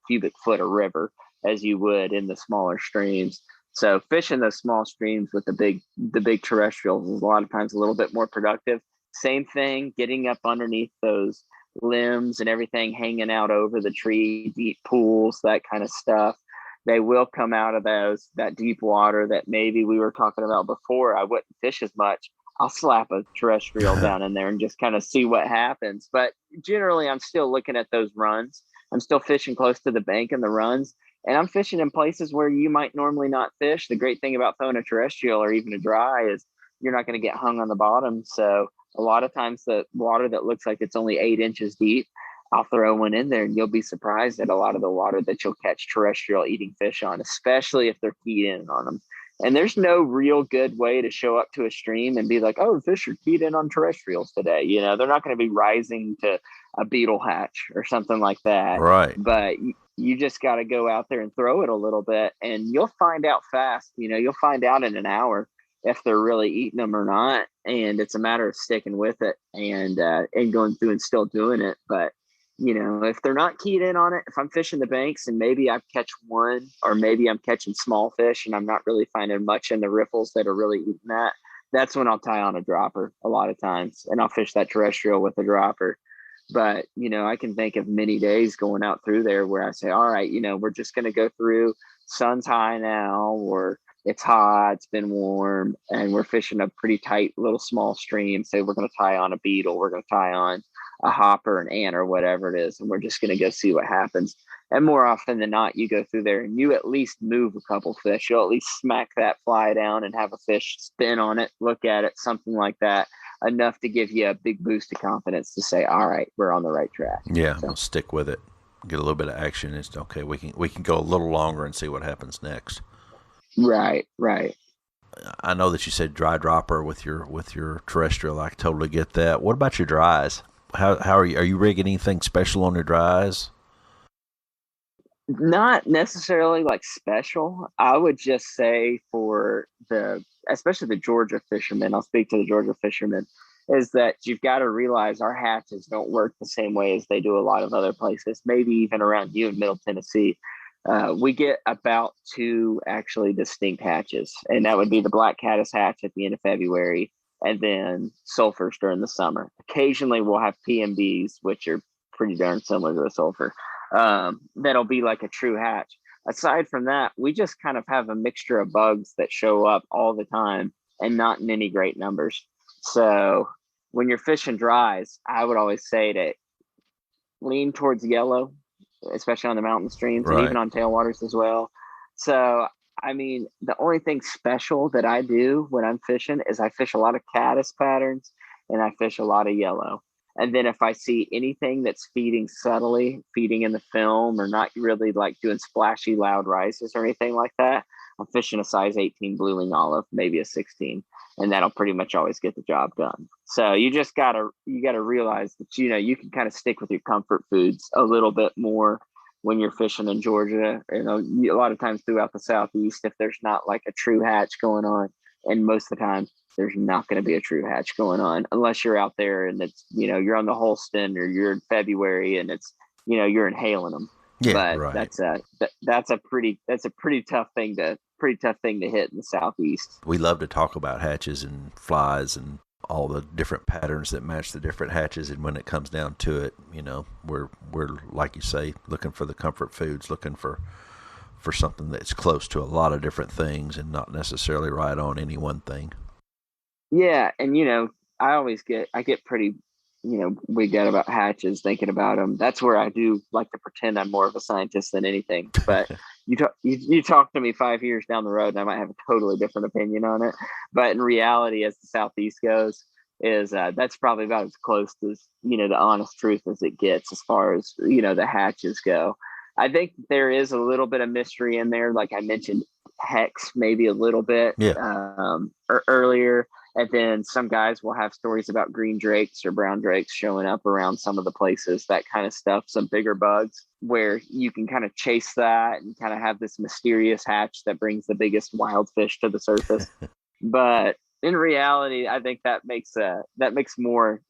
cubic foot of river, as you would in the smaller streams. So fishing those small streams with the big terrestrials is a lot of times a little bit more productive. Same thing, getting up underneath those limbs and everything hanging out over the tree, deep pools, that kind of stuff. They will come out of that deep water that maybe we were talking about before. I wouldn't fish as much. I'll slap a terrestrial down in there and just kind of see what happens. But generally, I'm still looking at those runs. I'm still fishing close to the bank and the runs. And I'm fishing in places where you might normally not fish. The great thing about throwing a terrestrial or even a dry is you're not going to get hung on the bottom. So a lot of times the water that looks like it's only 8 inches deep, I'll throw one in there and you'll be surprised at a lot of the water that you'll catch terrestrial eating fish on, especially if they're keyed in on them. And there's no real good way to show up to a stream and be like, oh, the fish are keyed in on terrestrials today. They're not going to be rising to a beetle hatch or something like that. Right. But you just got to go out there and throw it a little bit, and you'll find out fast. You'll find out in an hour if they're really eating them or not. And it's a matter of sticking with it and going through and still doing it. But if they're not keyed in on it, if I'm fishing the banks and maybe I catch one, or maybe I'm catching small fish and I'm not really finding much in the riffles that are really eating that's when I'll tie on a dropper a lot of times, and I'll fish that terrestrial with a dropper. But, I can think of many days going out through there where I say, all right, we're just going to go through, sun's high now, or it's hot, it's been warm, and we're fishing a pretty tight little small stream. So we're going to tie on a beetle, we're going to tie on a hopper, an ant, or whatever it is, and we're just going to go see what happens. And more often than not, you go through there and you at least move a couple fish. You'll at least smack that fly down and have a fish spin on it, look at it, something like that, enough to give you a big boost of confidence to say, all right, we're on the right track. Yeah, so. We'll stick with it, get a little bit of action. It's okay. We can go a little longer and see what happens next. Right. I know that you said dry dropper with your terrestrial. I totally get that. What about your dries? How are you rigging anything special on your dries? Not necessarily like special. I would just say for especially the Georgia fishermen, I'll speak to the Georgia fishermen, is that you've got to realize our hatches don't work the same way as they do a lot of other places, maybe even around you in Middle Tennessee. We get about 2 actually distinct hatches, and that would be the black caddis hatch at the end of February, and then sulfurs during the summer. Occasionally we'll have PMBs, which are pretty darn similar to a sulfur. That'll be like a true hatch. Aside from that, we just kind of have a mixture of bugs that show up all the time and not in any great numbers. So when you're fishing dries, I would always say to lean towards yellow, especially on the mountain streams, right, and even on tailwaters as well. So, I mean, the only thing special that I do when I'm fishing is I fish a lot of caddis patterns and I fish a lot of yellow. And then if I see anything that's feeding subtly, feeding in the film, or not really like doing splashy loud rises or anything like that, I'm fishing a size 18 blue wing olive, maybe a 16, and that'll pretty much always get the job done. So you gotta realize that, you can kind of stick with your comfort foods a little bit more when you're fishing in Georgia. A lot of times throughout the Southeast, if there's not like a true hatch going on, and most of the time there's not going to be a true hatch going on unless you're out there and it's, you're on the Holston or you're in February and it's, you're inhaling them. Yeah, but right. That's a pretty tough thing to hit in the Southeast. We love to talk about hatches and flies and all the different patterns that match the different hatches, and when it comes down to it, we're like you say, looking for the comfort foods, looking for something that's close to a lot of different things and not necessarily right on any one thing. Yeah, and I get pretty wigged out about hatches, thinking about them. That's where I do like to pretend I'm more of a scientist than anything. But you talk to me 5 years down the road, and I might have a totally different opinion on it. But in reality, as the Southeast goes, is that's probably about as close to the honest truth as it gets as far as the hatches go. I think there is a little bit of mystery in there, like I mentioned, hex maybe a little bit earlier. And then some guys will have stories about green drakes or brown drakes showing up around some of the places, that kind of stuff, some bigger bugs where you can kind of chase that and kind of have this mysterious hatch that brings the biggest wild fish to the surface. But in reality, I think that makes more,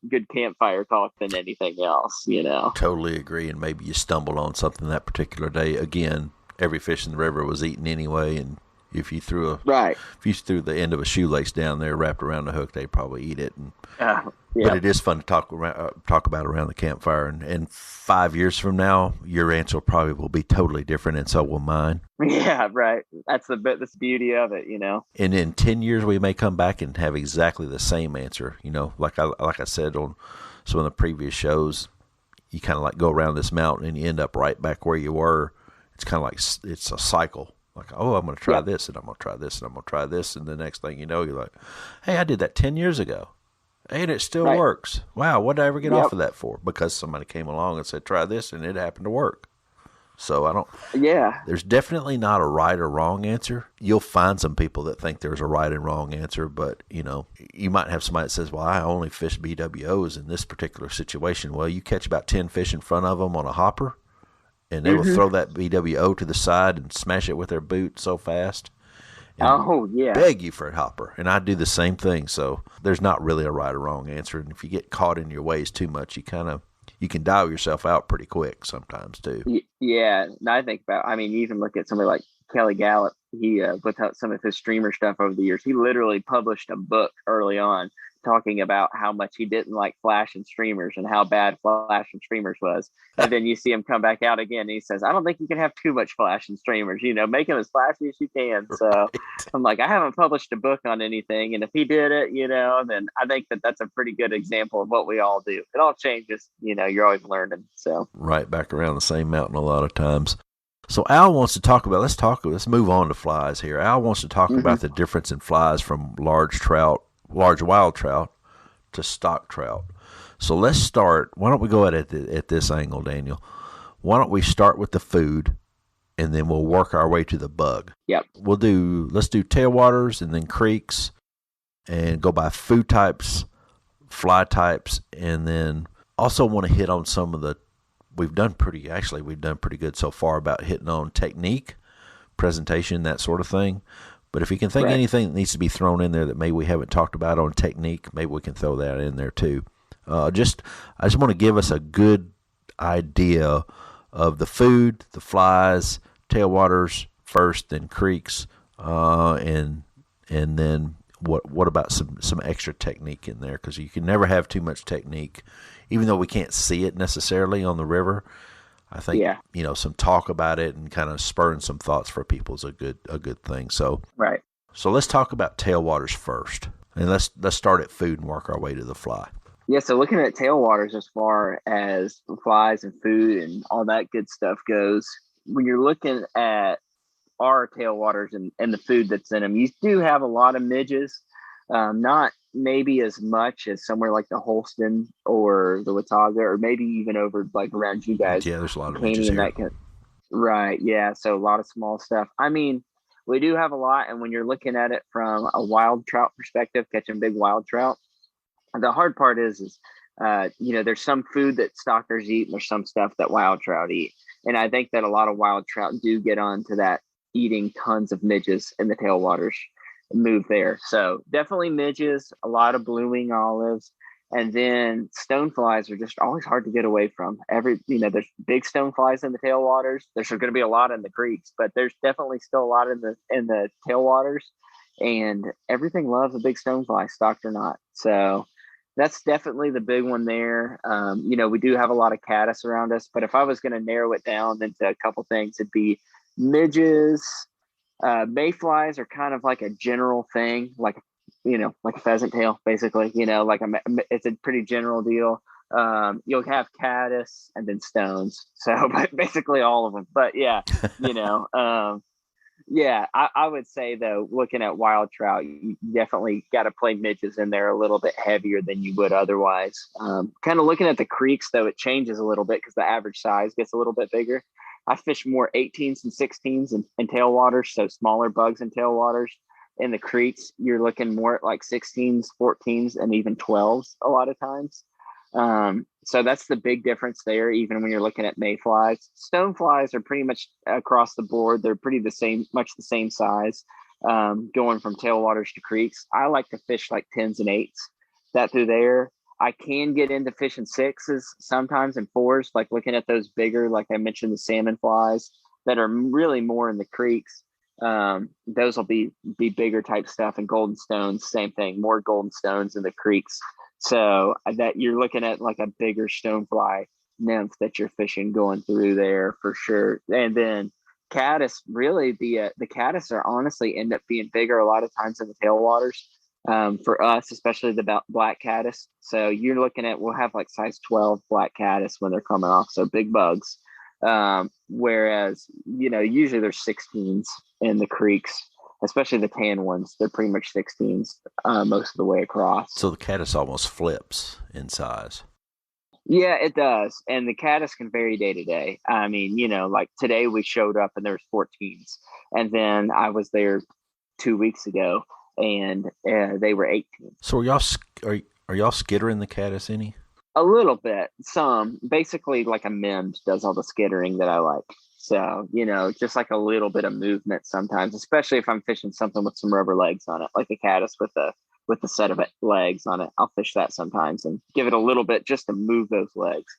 good campfire talk than anything else, Totally agree. And maybe you stumbled on something that particular day. Again, every fish in the river was eaten anyway, and if you threw the end of a shoelace down there wrapped around the hook, they'd probably eat it. And but it is fun to talk about around the campfire. And 5 years from now, your answer probably will be totally different, and so will mine. Yeah, right. That's the beauty of it, And in 10 years, we may come back and have exactly the same answer. Like I said on some of the previous shows, you kind of like go around this mountain and you end up right back where you were. It's kind of like it's a cycle. Like, oh, I'm going to try this, and I'm going to try this, and I'm going to try this. And the next thing you know, you're like, hey, I did that 10 years ago, and it still works. Wow, what did I ever get off of that for? Because somebody came along and said, try this, and it happened to work. So I don't. Yeah. There's definitely not a right or wrong answer. You'll find some people that think there's a right and wrong answer, but you might have somebody that says, "Well, I only fish BWOs in this particular situation." Well, you catch about 10 fish in front of them on a hopper, and they will Hmm. throw that BWO to the side and smash it with their boot so fast and Oh, yeah. beg you for a hopper. And I do the same thing. So there's not really a right or wrong answer. And if you get caught in your ways too much, you can dial yourself out pretty quick sometimes too. Yeah. And I think about, I mean, you even look at somebody like Kelly Gallup. He, with some of his streamer stuff over the years, he literally published a book early on talking about how much he didn't like flash and streamers and how bad flash and streamers was. And then you see him come back out again and he says, I don't think you can have too much flash and streamers, make them as flashy as you can. So Right. I'm like, I haven't published a book on anything. And if he did it, then I think that that's a pretty good example of what we all do. It all changes, you're always learning. So, Right back around the same mountain a lot of times. So Al wants to talk about, let's move on to flies here. Al wants to talk mhm. about the difference in flies from large wild trout to stock trout. So let's start. Why don't we go at this angle, Daniel? Why don't we start with the food, and then we'll work our way to the bug. Yep. Let's do tailwaters and then creeks, and go by food types, fly types, and then also want to hit on some of the. We've done pretty good so far about hitting on technique, presentation, that sort of thing. But if you can think of Right. anything that needs to be thrown in there that maybe we haven't talked about on technique, maybe we can throw that in there too. I just want to give us a good idea of the food, the flies, tailwaters first, then creeks, and then what about some extra technique in there? Because you can never have too much technique, even though we can't see it necessarily on the river. I think Yeah. some talk about it and kind of spurring some thoughts for people is a good thing. So Right. let's talk about tailwaters first, and let's start at food and work our way to the fly. Yeah. So looking at tailwaters as far as flies and food and all that good stuff goes, when you're looking at our tailwaters and the food that's in them, you do have a lot of midges. Not maybe as much as somewhere like the Holston or the Watauga, or maybe even over like around you guys, Yeah, there's a lot of Caney midges and here. that kind. Right. Yeah. So a lot of small stuff. I mean, we do have a lot. And when you're looking at it from a wild trout perspective, catching big wild trout, the hard part is there's some food that stockers eat and there's some stuff that wild trout eat. And I think that a lot of wild trout do get onto that eating tons of midges in the tailwaters move there. So definitely midges, a lot of blooming olives. And then stoneflies are just always hard to get away from. There's big stoneflies in the tailwaters. There's going to be a lot in the creeks, but there's definitely still a lot in the tailwaters. And everything loves a big stonefly, stocked or not. So that's definitely the big one there. We do have a lot of caddis around us, but if I was going to narrow it down into a couple things, it'd be midges. Mayflies are kind of like a general thing, like a pheasant tail, basically. It's a pretty general deal. You'll have caddis and then stones, so basically all of them. But yeah, you know, yeah, I would say though, looking at wild trout, you definitely got to play midges in there a little bit heavier than you would otherwise. Kind of looking at the creeks though, it changes a little bit because the average size gets a little bit bigger. I fish more 18s and 16s in tailwaters, so smaller bugs in tailwaters. In the creeks, you're looking more at like 16s, 14s, and even 12s a lot of times. So that's the big difference there, even when you're looking at mayflies. Stoneflies are pretty much across the board. They're pretty much the same size, going from tailwaters to creeks. I like to fish like 10s and 8s that through there. I can get into fishing 6s sometimes and 4s, like looking at those bigger, like I mentioned, the salmon flies that are really more in the creeks. Those will be bigger type stuff, and golden stones, same thing, more golden stones in the creeks. So that you're looking at like a bigger stonefly nymph that you're fishing going through there for sure. And then caddis, really the caddis are honestly end up being bigger a lot of times in the tailwaters. For us, especially the black caddis. So you're looking at, we'll have like size 12 black caddis when they're coming off. So big bugs. Whereas, usually there's 16s in the creeks, especially the tan ones. They're pretty much 16s most of the way across. So the caddis almost flips in size. Yeah, it does. And the caddis can vary day to day. I mean, like today we showed up and there was 14s. And then I was there 2 weeks ago and they were 18. So are y'all skittering the caddis any? A little bit, some. Basically, like a mend does all the skittering that I like. So, just like a little bit of movement sometimes, especially if I'm fishing something with some rubber legs on it, like a caddis with a set of legs on it. I'll fish that sometimes and give it a little bit just to move those legs.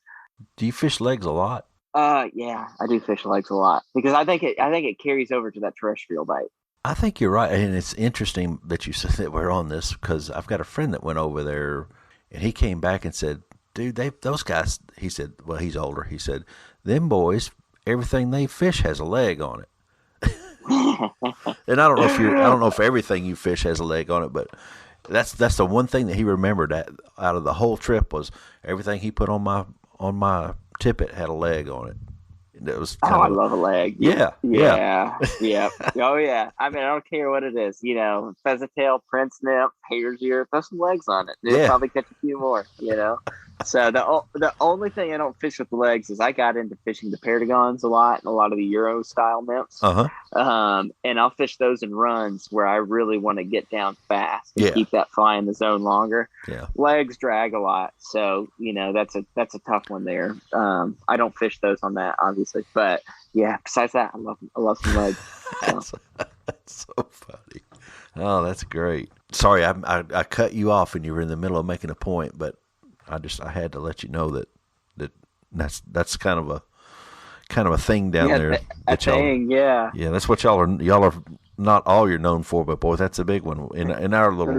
Do you fish legs a lot? Yeah, I do fish legs a lot because I think it carries over to that terrestrial bite. I think you're right, and it's interesting that you said that we're on this because I've got a friend that went over there, and he came back and said, "Dude, those guys." He said, "Well, he's older." He said, "Them boys, everything they fish has a leg on it." And I don't know if everything you fish has a leg on it, but that's the one thing that he remembered out of the whole trip was everything he put on my tippet had a leg on it. It was I love a leg. Yeah. Yeah. Oh yeah. I mean, I don't care what it is. Pheasant tail, prince nymph, hare's ear. Throw some legs on it. You'll probably catch a few more. So the only thing I don't fish with the legs is I got into fishing the Perdigons a lot and a lot of the Euro style nymphs. And I'll fish those in runs where I really want to get down fast and keep that fly in the zone longer. Yeah. Legs drag a lot, so that's a tough one there. I don't fish those on that obviously, but yeah. Besides that, I love some legs. That's so funny. Oh, that's great. Sorry, I cut you off and you were in the middle of making a point, but I had to let you know that's kind of a thing down there. Yeah. Yeah, that's what y'all are not all you're known for, but boy, that's a big one in our little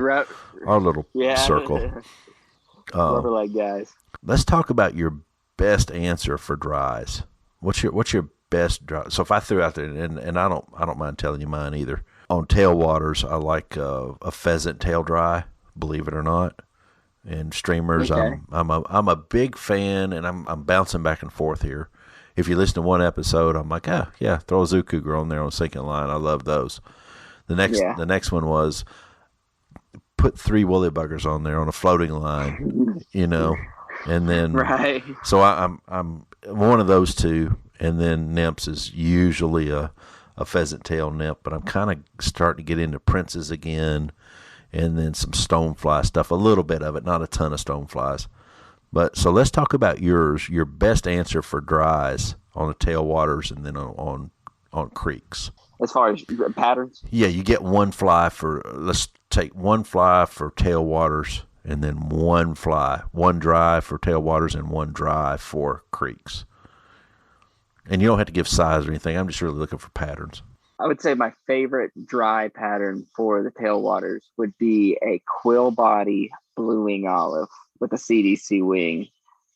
circle. Rubber leg guys. Let's talk about your best answer for dries. What's your best dry? So if I threw out there, and I don't mind telling you mine either. On tailwaters, I like a pheasant tail dry. Believe it or not. And streamers, okay. I'm a big fan, and I'm bouncing back and forth here. If you listen to one episode, I'm like, throw a zoo cougar on there on a sinking line. I love those. The next one was put 3 woolly buggers on there on a floating line, and then right. So I'm one of those two, and then nymphs is usually a pheasant tail nymph, but I'm kind of starting to get into princes again. And then some stonefly stuff, a little bit of it, not a ton of stoneflies. But so let's talk about yours. Your best answer for dries on the tailwaters and then on creeks. As far as patterns? Yeah, you get let's take one fly for tailwaters and then one dry for tailwaters and one dry for creeks. And you don't have to give size or anything. I'm just really looking for patterns. I would say my favorite dry pattern for the tailwaters would be a quill body blue wing olive with a CDC wing.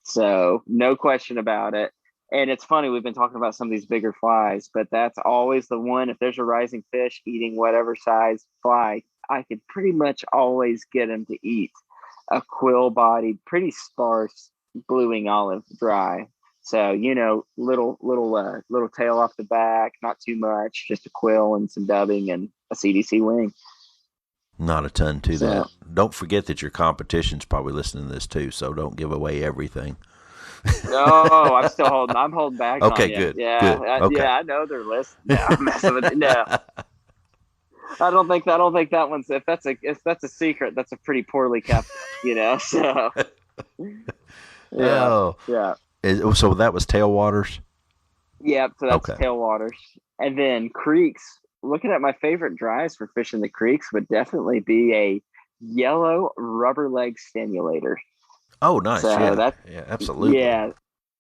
So no question about it. And it's funny, we've been talking about some of these bigger flies, but that's always the one. If there's a rising fish eating whatever size fly, I could pretty much always get him to eat a quill bodied, pretty sparse blue wing olive dry. So, little tail off the back, not too much, just a quill and some dubbing and a CDC wing. Not a ton to that. Don't forget that your competition's probably listening to this too, so don't give away everything. No, I'm holding back. Okay, on good. Yeah, good. Okay. I know they're listening. No, I'm messing with it. No. I don't think that one's if that's a secret, that's a pretty poorly kept, so yeah. So that was tailwaters? Yeah, so that's tailwaters. And then creeks, looking at my favorite dries for fishing the creeks would definitely be a yellow rubber leg stimulator. Oh, nice. So yeah, absolutely.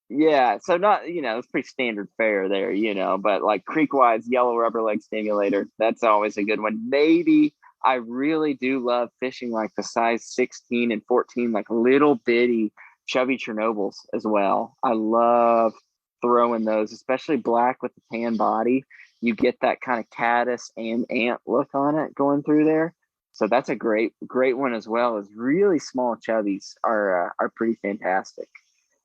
Yeah. So not, it's pretty standard fare there, but like Creekwide's yellow rubber leg stimulator, that's always a good one. Maybe I really do love fishing like the size 16 and 14, like little bitty chubby Chernobyls as well. I love throwing those, especially black with the tan body. You get that kind of caddis and ant look on it going through there. So that's a great one as well. Is really small chubbies are pretty fantastic.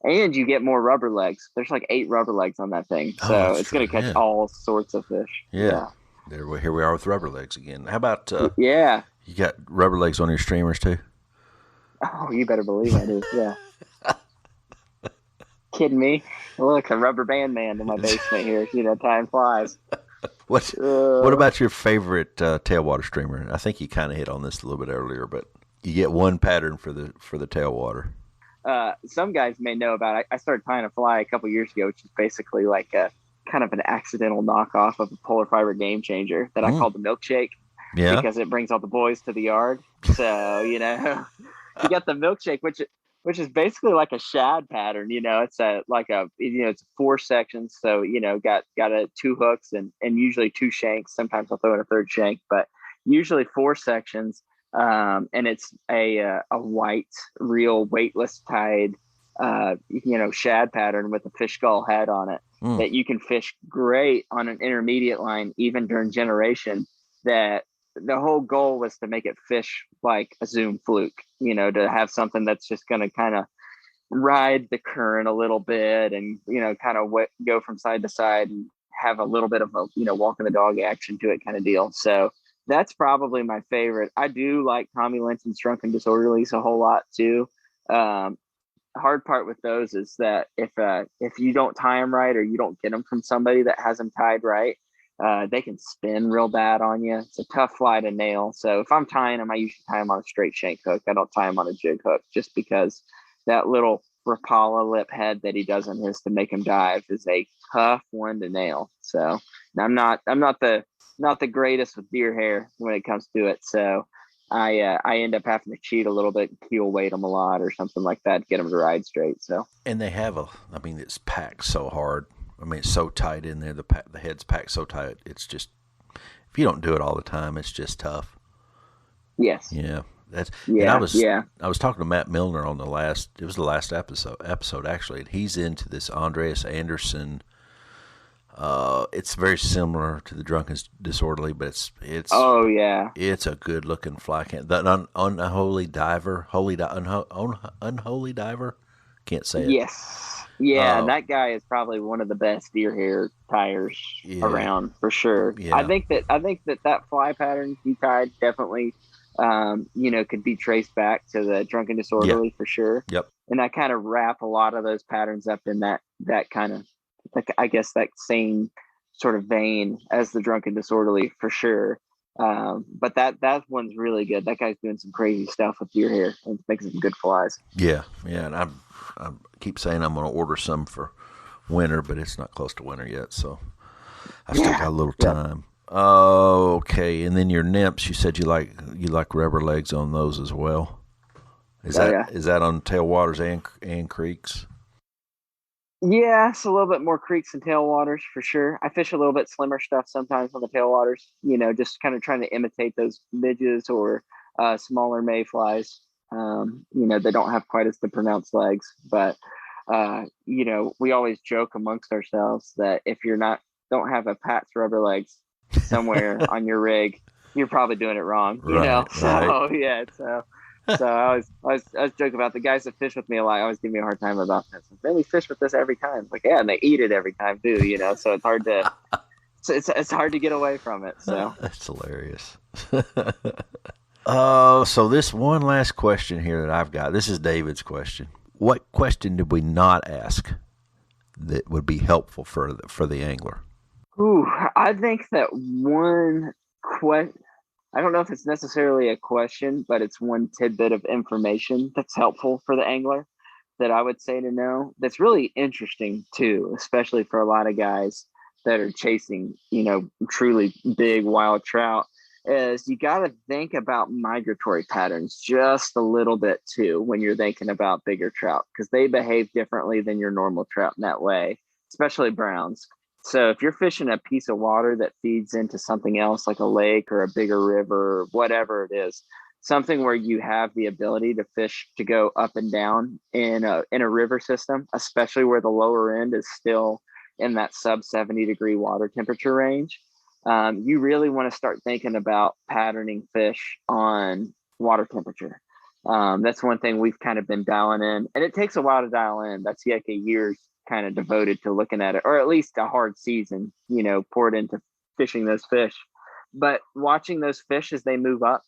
And you get more rubber legs. There's like 8 rubber legs on that thing. So it's going to catch all sorts of fish. Yeah. Here we are with rubber legs again. How about, you got rubber legs on your streamers too? Oh, you better believe I do. Yeah. Kidding me? Look, a rubber band man in my basement here. Time flies. What about your favorite tailwater streamer? I think you kind of hit on this a little bit earlier, but you get one pattern for the tailwater. Some guys may know about it. I started tying a fly a couple years ago, which is basically like a kind of an accidental knockoff of a polar fiber game changer that I called the milkshake Yeah. because it brings all the boys to the yard. So, you got the milkshake, which is basically like a shad pattern. It's it's 4 sections. So, got a 2 hooks and usually 2 shanks. Sometimes I'll throw in a 3rd shank, but usually 4 sections. And it's a white, real weightless tied, shad pattern with a fish skull head on it that you can fish great on an intermediate line, even during generation. That the whole goal was to make it fish like a Zoom fluke, to have something that's just going to kind of ride the current a little bit and, kind of go from side to side and have a little bit of a, walking the dog action to it kind of deal. So that's probably my favorite. I do like Tommy Lynch's Drunken Disorderlies a whole lot too. Hard part with those is that if you don't tie them right or you don't get them from somebody that has them tied right, they can spin real bad on you. It's a tough fly to nail. So if I'm tying them, I usually tie them on a straight shank hook. I don't tie them on a jig hook just because that little Rapala lip head that he does on his to make him dive is a tough one to nail. So I'm not the greatest with deer hair when it comes to it. So I end up having to cheat a little bit, keel weight them a lot or something like that to get them to ride straight. So and they have it's packed so hard. It's so tight in there. The head's packed so tight. It's just, if you don't do it all the time, it's just tough. Yes. Yeah. And I was talking to Matt Milner on the last episode actually, and he's into this Andreas Anderson. It's very similar to the Drunken Disorderly, but it's oh yeah, it's a good looking fly. The unholy diver, unholy diver, can't say it. Yes. Yeah, that guy is probably one of the best deer hair tires around for sure. Yeah. I think that fly pattern he tied definitely could be traced back to the Drunken Disorderly for sure. Yep. And I kind of wrap a lot of those patterns up in that kind of, like, I guess, that same sort of vein as the Drunken Disorderly for sure. But that one's really good. That guy's doing some crazy stuff with deer hair and making some good flies. Yeah. And I keep saying I'm going to order some for winter, but it's not close to winter yet, so I still got a little time. Okay, and then your nymphs, you said you like rubber legs on those as well. Is that on tailwaters and creeks? Yeah, it's a little bit more creeks and tailwaters for sure. I fish a little bit slimmer stuff sometimes on the tailwaters, just kind of trying to imitate those midges or smaller mayflies. They don't have quite as the pronounced legs, but we always joke amongst ourselves that if don't have a Pat's rubber legs somewhere on your rig, you're probably doing it wrong, Right. So yeah, so I was joking about the guys that fish with me a lot. Always give me a hard time about this. Man, we fish with this every time. Like, yeah, and they eat it every time too. So it's hard to it's hard to get away from it. So that's hilarious. So this one last question here that I've got. This is David's question. What question did we not ask that would be helpful for the angler? Ooh, I think that one question. I don't know if it's necessarily a question, but it's one tidbit of information that's helpful for the angler that I would say to know. That's really interesting too, especially for a lot of guys that are chasing, truly big wild trout, is you got to think about migratory patterns just a little bit too when you're thinking about bigger trout, because they behave differently than your normal trout in that way, especially browns. So if you're fishing a piece of water that feeds into something else like a lake or a bigger river or whatever it is, something where you have the ability to fish to go up and down in a river system, especially where the lower end is still in that sub 70-degree water temperature range, you really want to start thinking about patterning fish on water temperature. That's one thing we've kind of been dialing in, and it takes a while to dial in. That's like a year's kind of devoted to looking at it, or at least a hard season, poured into fishing those fish. But watching those fish as they move up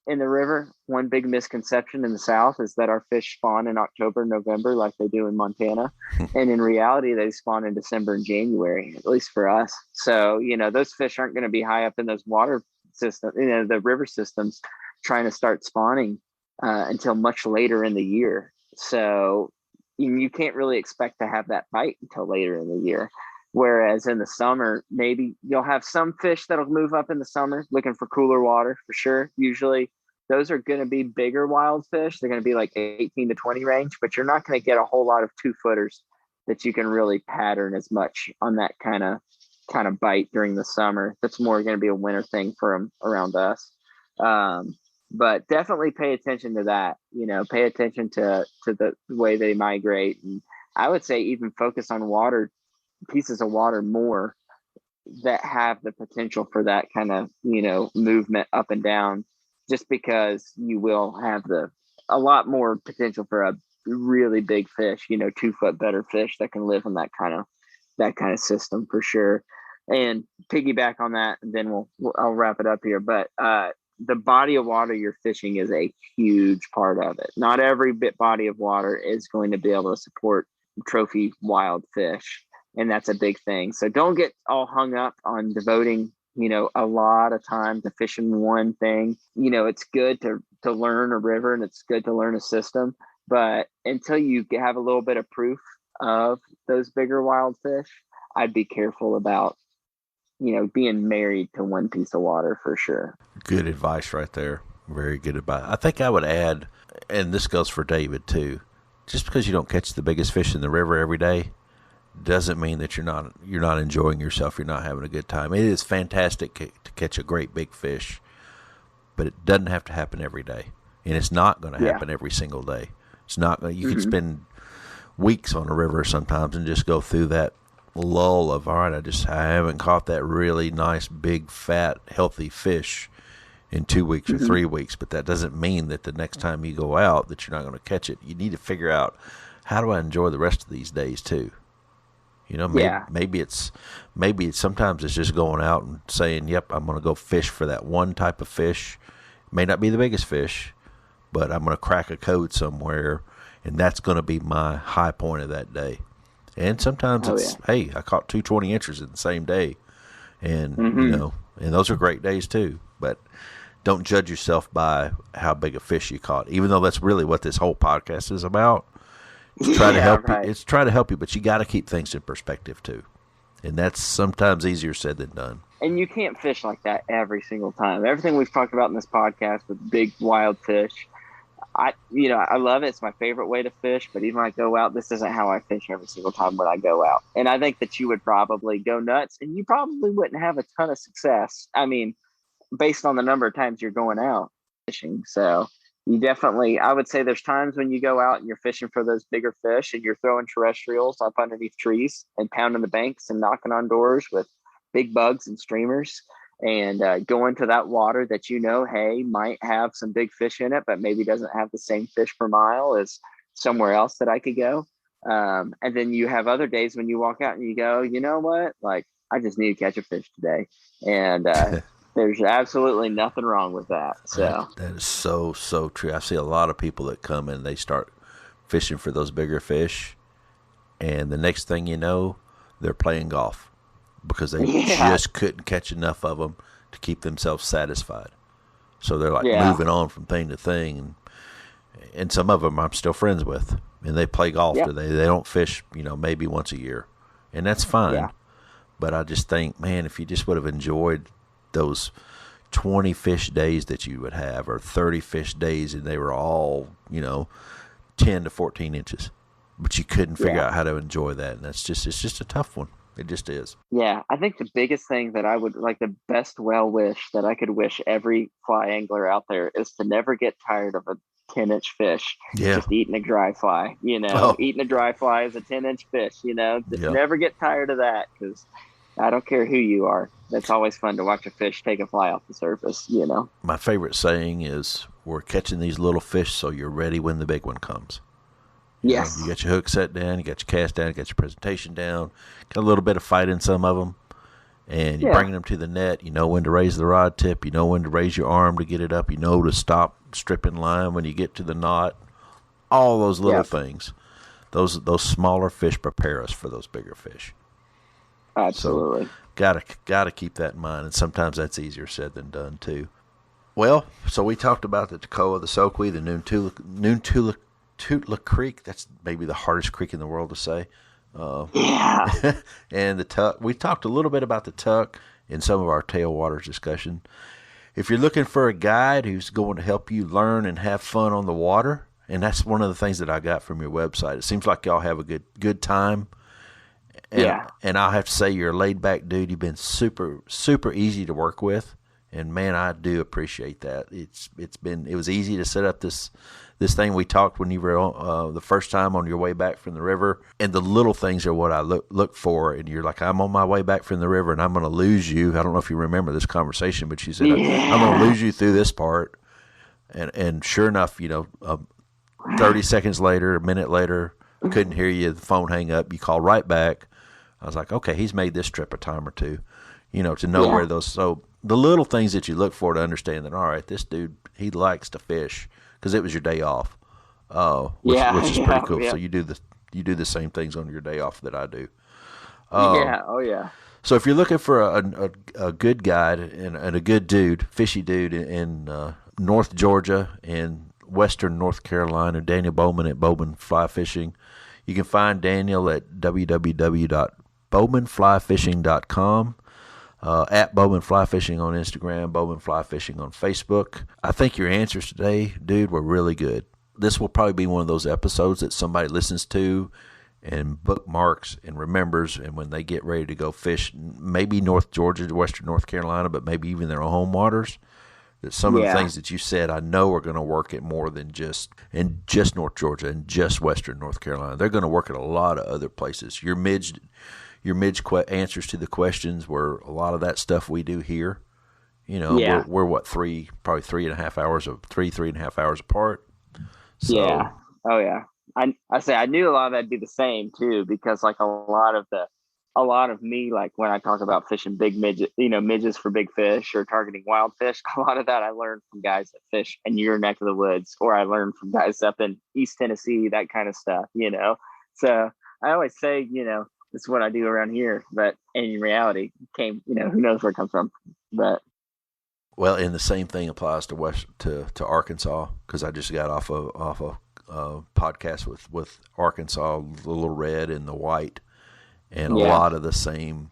in the river, one big misconception in the South is that our fish spawn in October, November, like they do in Montana. And in reality, they spawn in December and January, at least for us. So, those fish aren't going to be high up in those water systems, the river systems, trying to start spawning until much later in the year. So you can't really expect to have that bite until later in the year. Whereas in the summer, maybe you'll have some fish that'll move up in the summer looking for cooler water for sure. Usually those are going to be bigger wild fish. They're going to be like 18 to 20 range, but you're not going to get a whole lot of 2-footers that you can really pattern as much on that kind of bite during the summer. That's more going to be a winter thing for them around us. But definitely pay attention to that, pay attention to the way they migrate. And I would say even focus on pieces of water more that have the potential for that kind of, movement up and down, just because you will have a lot more potential for a really big fish, 2-foot better fish that can live in that kind of system for sure. And piggyback on that, and then I'll wrap it up here. But the body of water you're fishing is a huge part of it. Not every body of water is going to be able to support trophy wild fish. And that's a big thing. So don't get all hung up on devoting, a lot of time to fishing one thing. It's good to learn a river, and it's good to learn a system. But until you have a little bit of proof of those bigger wild fish, I'd be careful about, being married to one piece of water for sure. Good advice right there. Very good advice. I think I would add, and this goes for David too, just because you don't catch the biggest fish in the river every day doesn't mean that you're not enjoying yourself. You're not having a good time. It is fantastic to catch a great big fish, but it doesn't have to happen every day, and it's not going to happen every single day. It's not. You can spend weeks on a river sometimes and just go through that lull of, all right, I haven't caught that really nice, big, fat, healthy fish in 2 weeks or 3 weeks, but that doesn't mean that the next time you go out that you're not going to catch it. You need to figure out, how do I enjoy the rest of these days too? Maybe it's sometimes it's just going out and saying, yep, I'm going to go fish for that one type of fish. It may not be the biggest fish, but I'm going to crack a code somewhere, and that's going to be my high point of that day. And sometimes hey, I caught 220 inches in the same day, and and those are great days too. But don't judge yourself by how big a fish you caught, even though that's really what this whole podcast is about. It's try to help you. It's try to help you, but you got to keep things in perspective too, and that's sometimes easier said than done. And you can't fish like that every single time. Everything we've talked about in this podcast with big wild fish, I love it. It's my favorite way to fish, but even when I go out, this isn't how I fish every single time when I go out. And I think that you would probably go nuts, and you probably wouldn't have a ton of success. I mean, based on the number of times you're going out fishing. So you definitely, I would say there's times when you go out and you're fishing for those bigger fish, and you're throwing terrestrials up underneath trees and pounding the banks and knocking on doors with big bugs and streamers, and going to that water that hey, might have some big fish in it, but maybe doesn't have the same fish per mile as somewhere else that I could go. And then you have other days when you walk out and you go, you know what, like, I just need to catch a fish today. And there's absolutely nothing wrong with that. So that is so true. I see a lot of people that come and they start fishing for those bigger fish, and the next thing you know, they're playing golf because they just couldn't catch enough of them to keep themselves satisfied. So they're like moving on from thing to thing, and some of them I'm still friends with, and they play golf. They don't fish, maybe once a year, and that's fine. Yeah. But I just think, man, if you just would have enjoyed those 20 fish days that you would have, or 30 fish days, and they were all 10 to 14 inches, but you couldn't figure out how to enjoy that, and it's just a tough one. It just is. Yeah, I think the biggest thing that I would like, the best well wish that I could wish every fly angler out there, is to never get tired of a 10-inch fish. Just eating a dry fly. Eating a dry fly is a 10-inch fish. Never get tired of that, because I don't care who you are. That's always fun to watch a fish take a fly off the surface. My favorite saying is, "We're catching these little fish so you're ready when the big one comes." Yes. You got your hook set down, you got your cast down, you got your presentation down, got a little bit of fight in some of them. and you're bringing them to the net. You know when to raise the rod tip. You know when to raise your arm to get it up. You know to stop stripping line when you get to the knot. All those little things. Those smaller fish prepare us for those bigger fish. Absolutely. So gotta keep that in mind, and sometimes that's easier said than done too. Well, so we talked about the Toccoa, the Soquel, the Noontula Creek. That's maybe the hardest creek in the world to say. And the Tuck. We talked a little bit about the Tuck in some of our tailwaters discussion. If you're looking for a guide who's going to help you learn and have fun on the water, and that's one of the things that I got from your website. It seems like y'all have a good time. And I'll have to say you're a laid back dude. You've been super, super easy to work with. And man, I do appreciate that. It was easy to set up this thing. We talked when you were the first time on your way back from the river, and the little things are what I look for. And you're like, I'm on my way back from the river, and I'm going to lose you. I don't know if you remember this conversation, but you said, I'm going to lose you through this part. And sure enough, 30 seconds later, a minute later, couldn't hear you. The phone hang up. You call right back. I was like, okay, he's made this trip a time or two, to know where those. So the little things that you look for to understand that, all right, this dude, he likes to fish because it was your day off, which is pretty cool. Yeah. So you do the same things on your day off that I do. So if you're looking for a good guide and a good dude, fishy dude in North Georgia and Western North Carolina, Daniel Bowman at Bowman Fly Fishing. You can find Daniel at www.bowmanflyfishing.com, at Bowman Fly Fishing on Instagram, Bowman Fly Fishing on Facebook. I think your answers today, dude, were really good. This will probably be one of those episodes that somebody listens to and bookmarks and remembers, and when they get ready to go fish, maybe North Georgia, Western North Carolina, but maybe even their home waters, that some of the things that you said I know are going to work at more than just North Georgia and just Western North Carolina. They're going to work at a lot of other places. Your midge answers to the questions were a lot of that stuff we do here. We're what, probably 3.5 hours apart. So, yeah. Oh yeah. I knew a lot of that'd be the same too, because like a lot of me, like when I talk about fishing big midges for big fish or targeting wild fish, a lot of that I learned from guys that fish in your neck of the woods, or I learned from guys up in East Tennessee, that kind of stuff, So I always say, this is what I do around here, but in reality, who knows where it comes from. But well, and the same thing applies to Arkansas, because I just got off a podcast with Arkansas, the Little Red and the White. And a lot of the same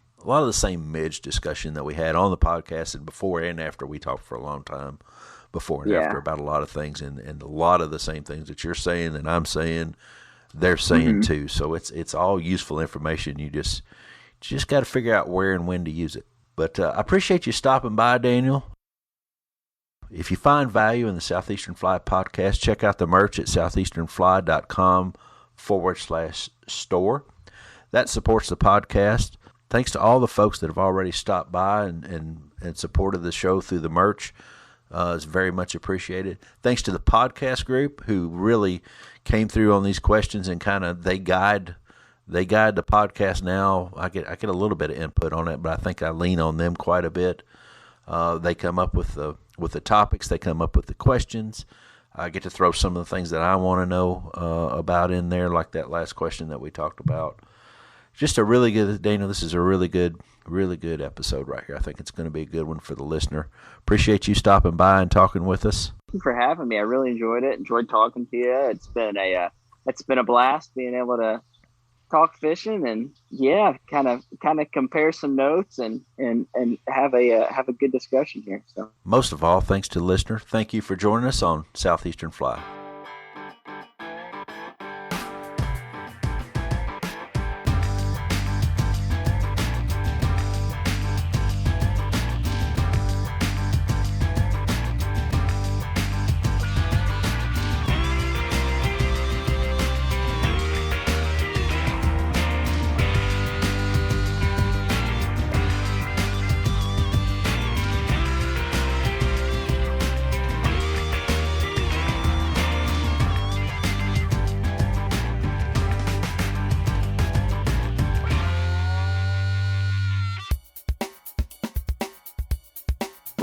midge discussion that we had on the podcast and before and after. We talked for a long time before and after about a lot of things, and a lot of the same things that you're saying and I'm saying, they're saying too. So it's all useful information. You just got to figure out where and when to use it. But I appreciate you stopping by, Daniel. If you find value in the Southeastern Fly podcast, check out the merch at southeasternfly.com/store. That supports the podcast. Thanks to all the folks that have already stopped by and supported the show through the merch. It's very much appreciated. Thanks to the podcast group who really came through on these questions and kind of they guide the podcast now. I get a little bit of input on it, but I think I lean on them quite a bit. They come up with the topics. They come up with the questions. I get to throw some of the things that I want to know about in there, like that last question that we talked about. Just a really good, Daniel, this is a really good episode right here. I think it's going to be a good one for the listener. Appreciate you stopping by and talking with us. Thank you for having me. I really enjoyed it. Enjoyed talking to you. It's been a blast being able to talk fishing and kind of compare some notes and have a good discussion here. So most of all, thanks to the listener. Thank you for joining us on Southeastern Fly.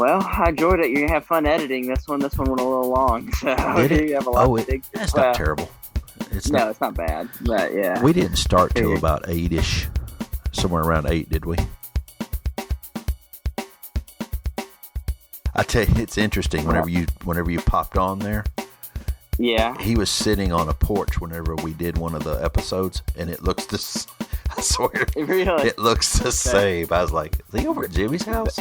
Well, I enjoyed it. You're gonna have fun editing this one. This one went a little long, so Did it? you have a lot to dig. That's not terrible. It's not bad. But yeah, we didn't start till about 8-ish, somewhere around 8, did we? I tell you, it's interesting. Whenever you popped on there, yeah, he was sitting on a porch whenever we did one of the episodes, and it looks this. I swear, really? It looks the same. I was like, is he over at Jimmy's house?